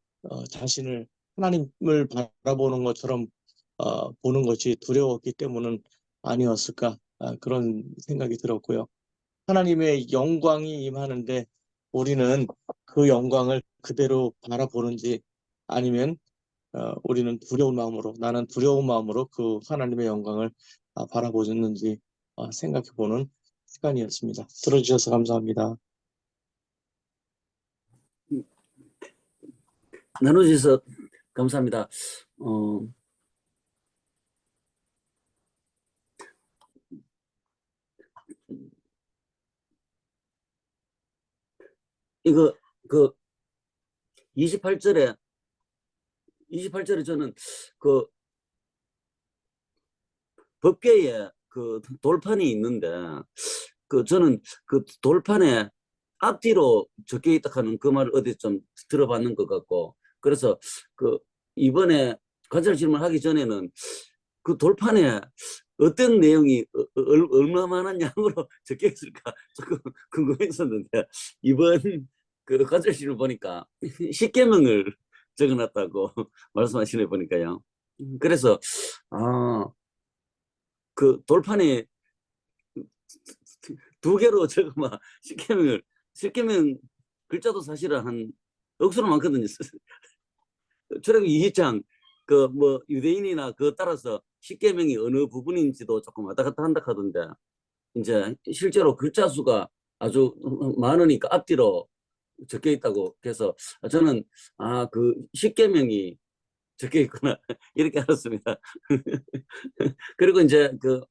자신을 하나님을 바라보는 것처럼 보는 것이 두려웠기 때문은 아니었을까? 그런 생각이 들었고요. 하나님의 영광이 임하는데 우리는 그 영광을 그대로 바라보는지 아니면 우리는 두려운 마음으로 나는 두려운 마음으로 그 하나님의 영광을 바라보는지 생각해보는 시간이었습니다. 들어주셔서 감사합니다. 나눠주셔서 감사합니다. 어, 이거 그 28절에 저는 그 법궤에 그 돌판이 있는데 그 저는 그 돌판에 앞뒤로 적혀 있다 하는 그 말을 어디 좀 들어봤는 것 같고 그래서 그 이번에 관찰 질문하기 전에는 그 돌판에 어떤 내용이 얼마만한 양으로 적혀 있을까 조금 궁금했었는데 이번 그 관찰 질문 보니까 10계명을 적어놨다고 말씀하시네 보니까요. 그래서 그 돌판에 두 개로 적으면 10계명 글자도 사실은 한 억수로 많거든요. 출애굽기 20장 그 뭐 유대인이나 그 따라서 10계명이 어느 부분인지도 조금 왔다 갔다 한다 하던데 이제 실제로 글자 수가 아주 많으니까 앞뒤로 적혀 있다고 그래서 저는 그 10계명이 적혀 있구나 이렇게 알았습니다. 그리고 이제 그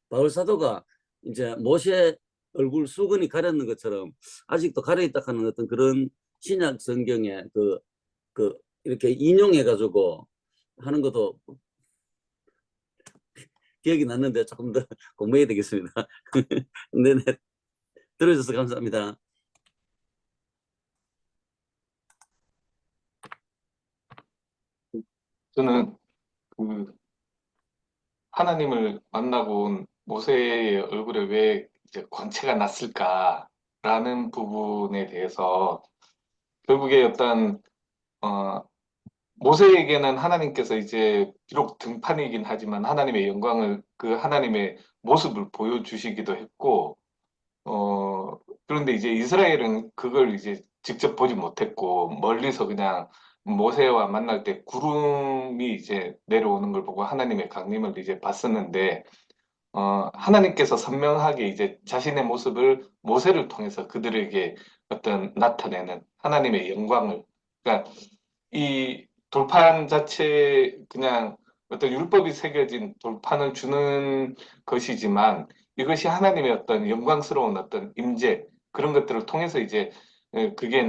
바울 사도가 이제 모세 얼굴 수건이 가렸는 것처럼 아직도 가려 있다 하는 어떤 그런 신약 성경에 그 이렇게 인용해 가지고 하는 것도 기억이 났는데 조금 더 공부해야 되겠습니다. 네네. 들어주셔서 감사합니다. 저는 그 하나님을 만나고 온 모세의 얼굴에 왜 이제 광채가 났을까라는 부분에 대해서 결국에 어떤 어, 모세에게는 하나님께서 이제 비록 등판이긴 하지만 하나님의 영광을 그 하나님의 모습을 보여주시기도 했고 그런데 이제 이스라엘은 그걸 이제 직접 보지 못했고 멀리서 그냥 모세와 만날 때 구름이 이제 내려오는 걸 보고 하나님의 강림을 이제 봤었는데 하나님께서 선명하게 이제 자신의 모습을 모세를 통해서 그들에게 어떤 나타내는 하나님의 영광을 그러니까 이 돌판 자체 그냥 어떤 율법이 새겨진 돌판을 주는 것이지만 이것이 하나님의 어떤 영광스러운 어떤 임재 그런 것들을 통해서 이제 그게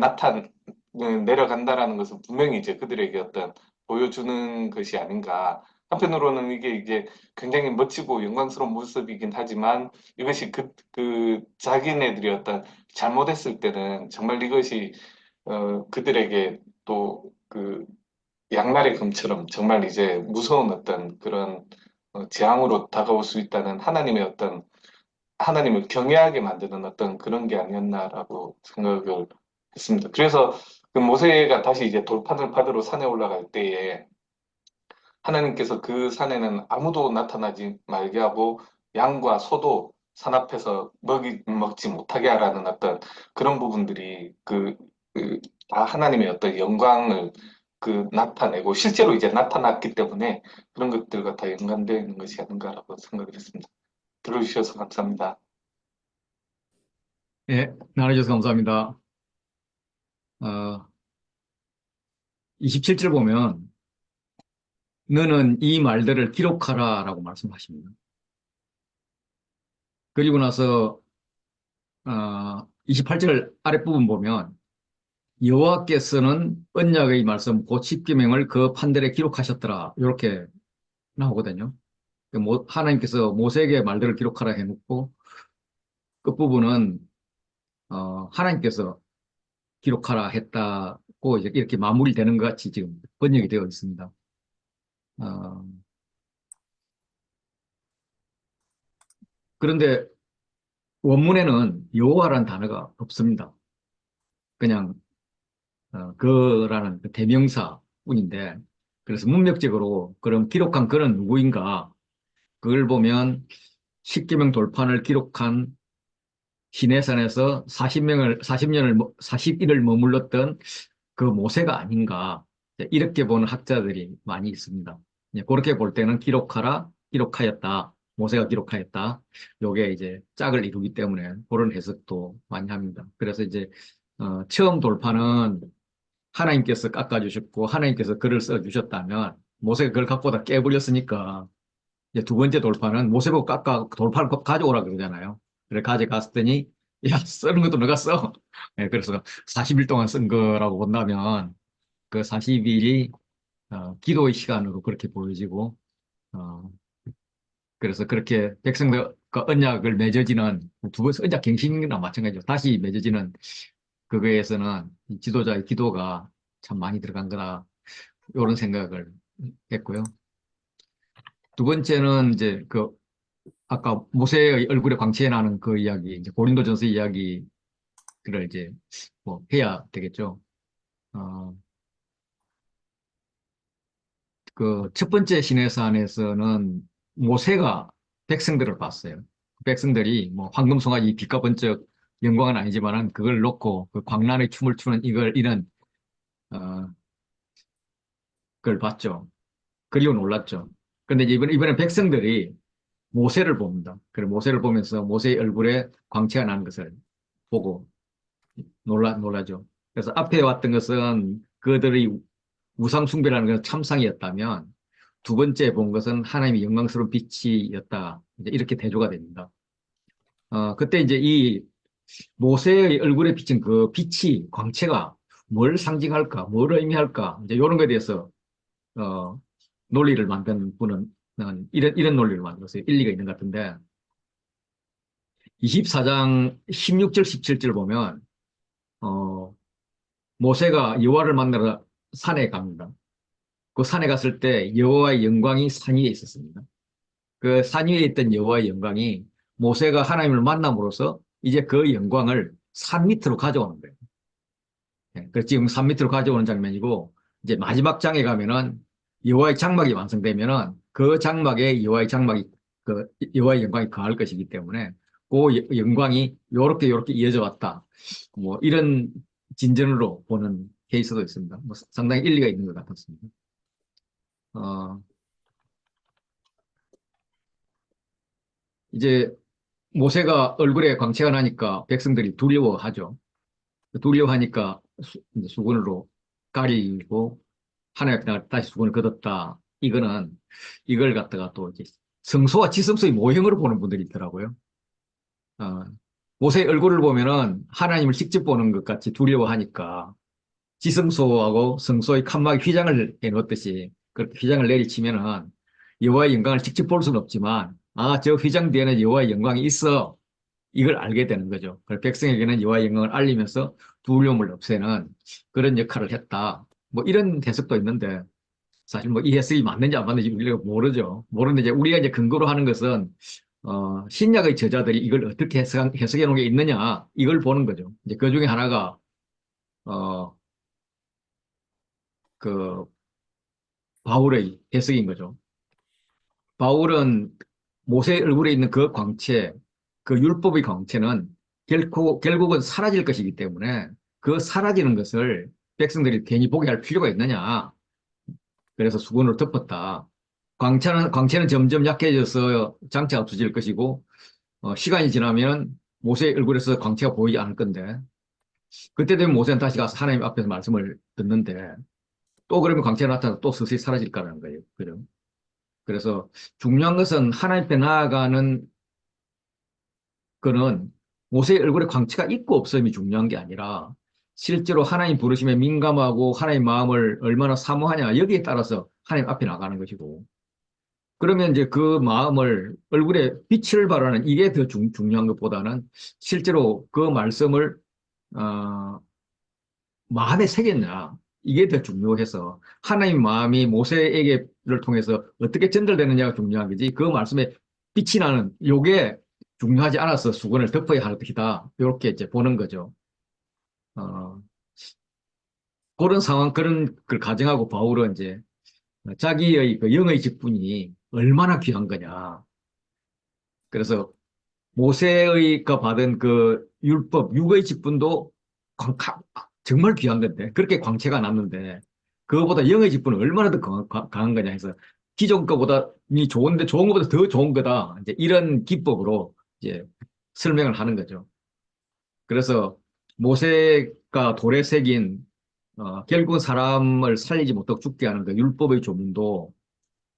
내려간다라는 것은 분명히 이제 그들에게 어떤 보여주는 것이 아닌가. 한편으로는 이게 이제 굉장히 멋지고 영광스러운 모습이긴 하지만 이것이 그 자기네들이 어떤 잘못했을 때는 정말 이것이 그들에게 또 그 양날의 검처럼 정말 이제 무서운 어떤 그런 재앙으로 다가올 수 있다는 하나님의 어떤 하나님을 경외하게 만드는 어떤 그런 게 아니었나라고 생각을 했습니다. 그래서 그 모세가 다시 이제 돌판을 받으러 산에 올라갈 때에 하나님께서 그 산에는 아무도 나타나지 말게 하고 양과 소도 산 앞에서 먹지 못하게 하라는 어떤 그런 부분들이 다 하나님의 어떤 영광을 나타내고 실제로 이제 나타났기 때문에 그런 것들과 다 연관되어 있는 것이 아닌가라고 생각을 했습니다. 들어주셔서 감사합니다. 예, 나눠주셔서 감사합니다. 27절 보면 너는 이 말들을 기록하라라고 말씀하십니다. 그리고 나서 28절 아랫부분 보면 여호와께서는 언약의 말씀 곧 십계명을 그 판들에 기록하셨더라 이렇게 나오거든요. 하나님께서 모세에게 말들을 기록하라 해놓고 끝부분은 하나님께서 기록하라 했다고 이제 이렇게 마무리되는 것 같이 지금 번역이 되어 있습니다. 그런데 원문에는 여호와라는 단어가 없습니다. 그냥 그라는 그 대명사뿐인데 그래서 문맥적으로 그럼 기록한 그는 누구인가? 그걸 보면 십계명 돌판을 기록한 시내산에서 40일을 머물렀던 그 모세가 아닌가 이렇게 보는 학자들이 많이 있습니다. 그렇게 볼 때는 기록하라, 기록하였다, 모세가 기록하였다. 요게 이제 짝을 이루기 때문에 그런 해석도 많이 합니다. 그래서 이제 처음 돌판은 하나님께서 깎아주셨고 하나님께서 글을 써주셨다면 모세가 그걸 갖고 다 깨버렸으니까 이제 두 번째 돌판은 모세 보고 돌판을 가져오라 그러잖아요. 그래 가져갔더니 야 쓰는 것도 너가 써. 예, 그래서 40일 동안 쓴 거라고 본다면 그 40일이 기도의 시간으로 그렇게 보여지고 그래서 그렇게 백성들과 언약을 맺어지는 두 번 언약 갱신이나 마찬가지죠. 다시 맺어지는 그거에서는 이 지도자의 기도가 참 많이 들어간 거다. 이런 생각을 했고요. 두 번째는 이제 아까 모세의 얼굴에 광채 나는 그 이야기, 이제 고린도전서 이야기를 이제 뭐 해야 되겠죠. 그 첫 번째 시내산에서는 모세가 백성들을 봤어요. 백성들이 뭐 황금송아지 빛과 번쩍 영광은 아니지만은 그걸 놓고 그 광란의 춤을 추는 이런 그걸 봤죠. 그리고 놀랐죠. 그런데 이번에 백성들이 모세를 봅니다. 그래 모세를 보면서 모세의 얼굴에 광채가 나는 것을 보고 놀라죠. 그래서 앞에 왔던 것은 그들의 우상 숭배라는 것은 참상이었다면 두 번째 본 것은 하나님의 영광스러운 빛이었다. 이제 이렇게 대조가 됩니다. 그때 이제 이 모세의 얼굴에 비친 그 빛이 광채가 뭘 상징할까, 뭘 의미할까, 이제 이런 거에 대해서 논리를 만든 분은 이런 논리를 만들었어요. 일리가 있는 것 같은데 24장 16절, 17절 보면 모세가 여호와를 만나러 산에 갑니다. 그 산에 갔을 때 여호와의 영광이 산 위에 있었습니다. 그 산 위에 있던 여호와의 영광이 모세가 하나님을 만남으로써 이제 그 영광을 산 밑으로 가져오는 거예요. 그래서 지금 산 밑으로 가져오는 장면이고 이제 마지막 장에 가면은 여호와의 장막이 완성되면은 그 장막에 여호와의 영광이 거할 것이기 때문에 그 영광이 요렇게 이어져 왔다. 뭐 이런 진전으로 보는 케이스도 있습니다. 뭐 상당히 일리가 있는 것 같았습니다. 어, 이제 모세가 얼굴에 광채가 나니까 백성들이 두려워하죠. 두려워하니까 이제 수건으로 가리고 하나님 앞에 다시 수건을 걷었다. 이걸 갖다가 또 이제 성소와 지성소의 모형으로 보는 분들이 있더라고요. 어, 모세의 얼굴을 보면은 하나님을 직접 보는 것 같이 두려워하니까 지성소하고 성소의 칸막이 휘장을 해놓듯이 그렇게 휘장을 내리치면은 여호와의 영광을 직접 볼 수는 없지만 저 휘장 뒤에는 여호와의 영광이 있어. 이걸 알게 되는 거죠. 그래서 백성에게는 여호와의 영광을 알리면서 두려움을 없애는 그런 역할을 했다. 뭐 이런 해석도 있는데 사실 뭐 이 해석이 맞는지 안 맞는지 우리가 모르죠. 모르는데 이제 우리가 이제 근거로 하는 것은 신약의 저자들이 이걸 어떻게 해석해 놓은 게 있느냐 이걸 보는 거죠. 이제 그 중에 하나가 어, 그 바울의 해석인 거죠. 바울은 모세의 얼굴에 있는 그 광채, 그 율법의 광채는 결국은 사라질 것이기 때문에 그 사라지는 것을 백성들이 괜히 보게 할 필요가 있느냐. 그래서 수건으로 덮었다. 광채는 점점 약해져서 장차가 없어질 것이고, 시간이 지나면 모세의 얼굴에서 광채가 보이지 않을 건데, 그때 되면 모세는 다시 가서 하나님 앞에서 말씀을 듣는데, 또 그러면 광채가 나타나서 또 서서히 사라질 거라는 거예요. 그죠? 그래서 중요한 것은 하나님 앞에 나아가는 거는 모세의 얼굴에 광채가 있고 없음이 중요한 게 아니라 실제로 하나님 부르심에 민감하고 하나님 마음을 얼마나 사모하냐 여기에 따라서 하나님 앞에 나가는 것이고 그러면 이제 그 마음을 얼굴에 빛을 발하는 이게 더 중요한 것보다는 실제로 그 말씀을 어, 마음에 새겼냐 이게 더 중요해서 하나님 마음이 모세에게를 통해서 어떻게 전달되느냐가 중요한 거지 그 말씀에 빛이 나는 요게 중요하지 않아서 수건을 덮어야 할 것이다 이렇게 이제 보는 거죠. 어, 그런 상황 그런 걸 가정하고 바울은 이제 자기의 그 영의 직분이 얼마나 귀한 거냐. 그래서 모세가 받은 그 율법, 육의 직분도 정말 귀한 건데, 그렇게 광채가 났는데, 그거보다 영의 직분은 얼마나 더 강한 거냐 해서, 기존 거보다 이 좋은데 좋은 것보다 더 좋은 거다. 이제 이런 기법으로 이제 설명을 하는 거죠. 그래서 모세가 돌에 새긴, 결국 사람을 살리지 못하고 죽게 하는 그 율법의 조문도,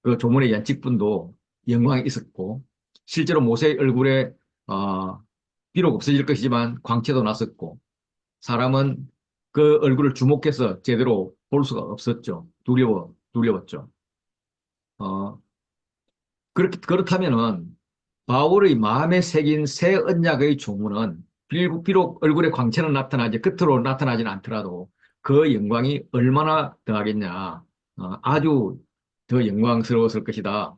그 조문에 의한 직분도 영광이 있었고, 실제로 모세의 얼굴에 어, 비록 없어질 것이지만 광채도 났었고 사람은 그 얼굴을 주목해서 제대로 볼 수가 없었죠. 두려웠죠. 어, 그렇다면은 바울의 마음에 새긴 새 언약의 조문은 비록 얼굴에 광채는 나타나지 겉으로 나타나지는 않더라도 그 영광이 얼마나 더하겠냐. 아주 더 영광스러웠을 것이다.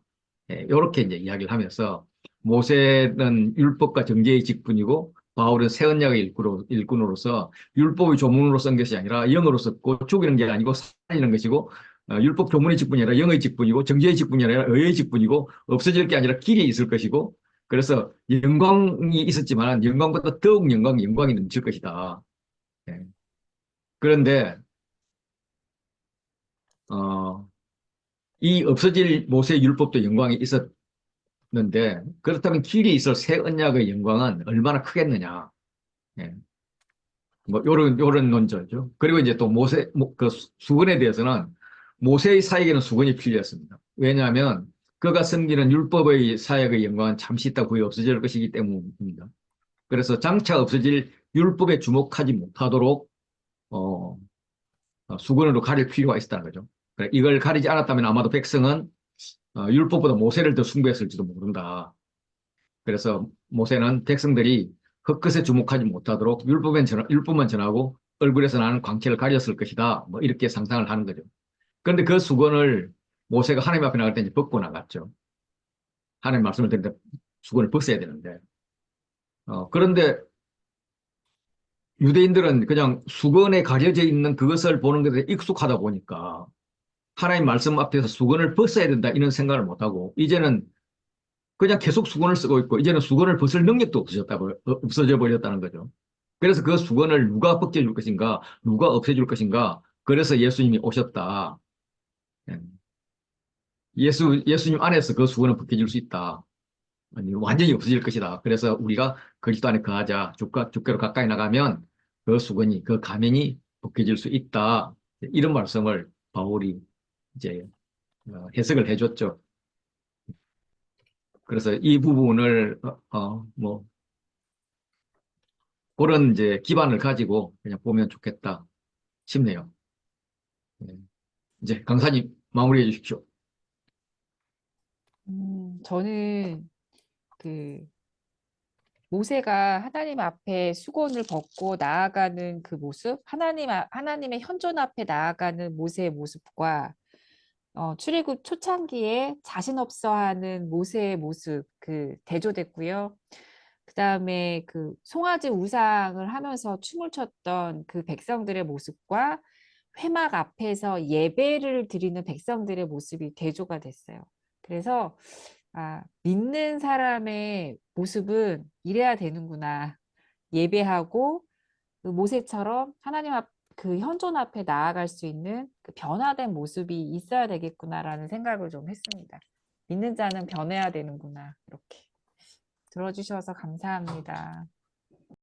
이렇게 이제 이야기를 하면서 모세는 율법과 정죄의 직분이고 바울은 새 언약의 일꾼으로서 율법의 조문으로 쓴 것이 아니라 영으로 썼고 죽이는 게 아니고 살리는 것이고 율법 조문의 직분이 아니라 영의 직분이고 정죄의 직분이 아니라 의의 직분이고 없어질 게 아니라 길이 있을 것이고 그래서 영광이 있었지만 영광보다 더욱 영광이 넘칠 것이다. 예. 그런데 어, 이 없어질 모세의 율법도 영광이 있었는데 그렇다면 길이 있을 새 언약의 영광은 얼마나 크겠느냐. 예. 뭐 요런 논조죠. 그리고 이제 또 그 수건에 대해서는 모세의 사역에는 수건이 필요했습니다. 왜냐하면 그가 섬기는 율법의 사역의 영광은 잠시 있다 후에 없어질 것이기 때문입니다. 그래서 장차 없어질 율법에 주목하지 못하도록 어, 수건으로 가릴 필요가 있었다는 거죠. 이걸 가리지 않았다면 아마도 백성은 율법보다 모세를 더 숭배했을지도 모른다. 그래서 모세는 백성들이 헛것에 주목하지 못하도록 율법만 전하고 얼굴에서 나는 광채를 가렸을 것이다. 뭐 이렇게 상상을 하는 거죠. 그런데 그 수건을 모세가 하나님 앞에 나갈 때 이제 벗고 나갔죠. 하나님 말씀을 듣는데 수건을 벗어야 되는데. 그런데 유대인들은 그냥 수건에 가려져 있는 그것을 보는 것에 익숙하다 보니까 하나님 말씀 앞에서 수건을 벗어야 된다 이런 생각을 못하고 이제는 그냥 계속 수건을 쓰고 있고 이제는 수건을 벗을 능력도 없어져 버렸다는 거죠. 그래서 그 수건을 누가 벗겨줄 것인가, 누가 없애줄 것인가. 그래서 예수님이 오셨다. 예. 예수님 안에서 그 수건은 벗겨질 수 있다. 아니, 완전히 없어질 것이다. 그래서 우리가 그리스도 안에 거하자. 주께로 가까이 나가면 그 수건이, 그 가면이 벗겨질 수 있다. 이런 말씀을 바울이 이제 해석을 해줬죠. 그래서 이 부분을 뭐 그런 이제 기반을 가지고 그냥 보면 좋겠다 싶네요. 네. 이제 강사님 마무리해 주십시오. 저는 그 모세가 하나님 앞에 수건을 벗고 나아가는 그 모습, 하나님의 현존 앞에 나아가는 모세의 모습과 출애굽 초창기에 자신 없어하는 모세의 모습 그 대조됐고요. 그다음에 그 송아지 우상을 하면서 춤을 췄던 그 백성들의 모습과 회막 앞에서 예배를 드리는 백성들의 모습이 대조가 됐어요. 그래서 믿는 사람의 모습은 이래야 되는구나. 예배하고 그 모세처럼 하나님 앞 그 현존 앞에 나아갈 수 있는 그 변화된 모습이 있어야 되겠구나라는 생각을 좀 했습니다. 믿는 자는 변해야 되는구나. 이렇게 들어주셔서 감사합니다.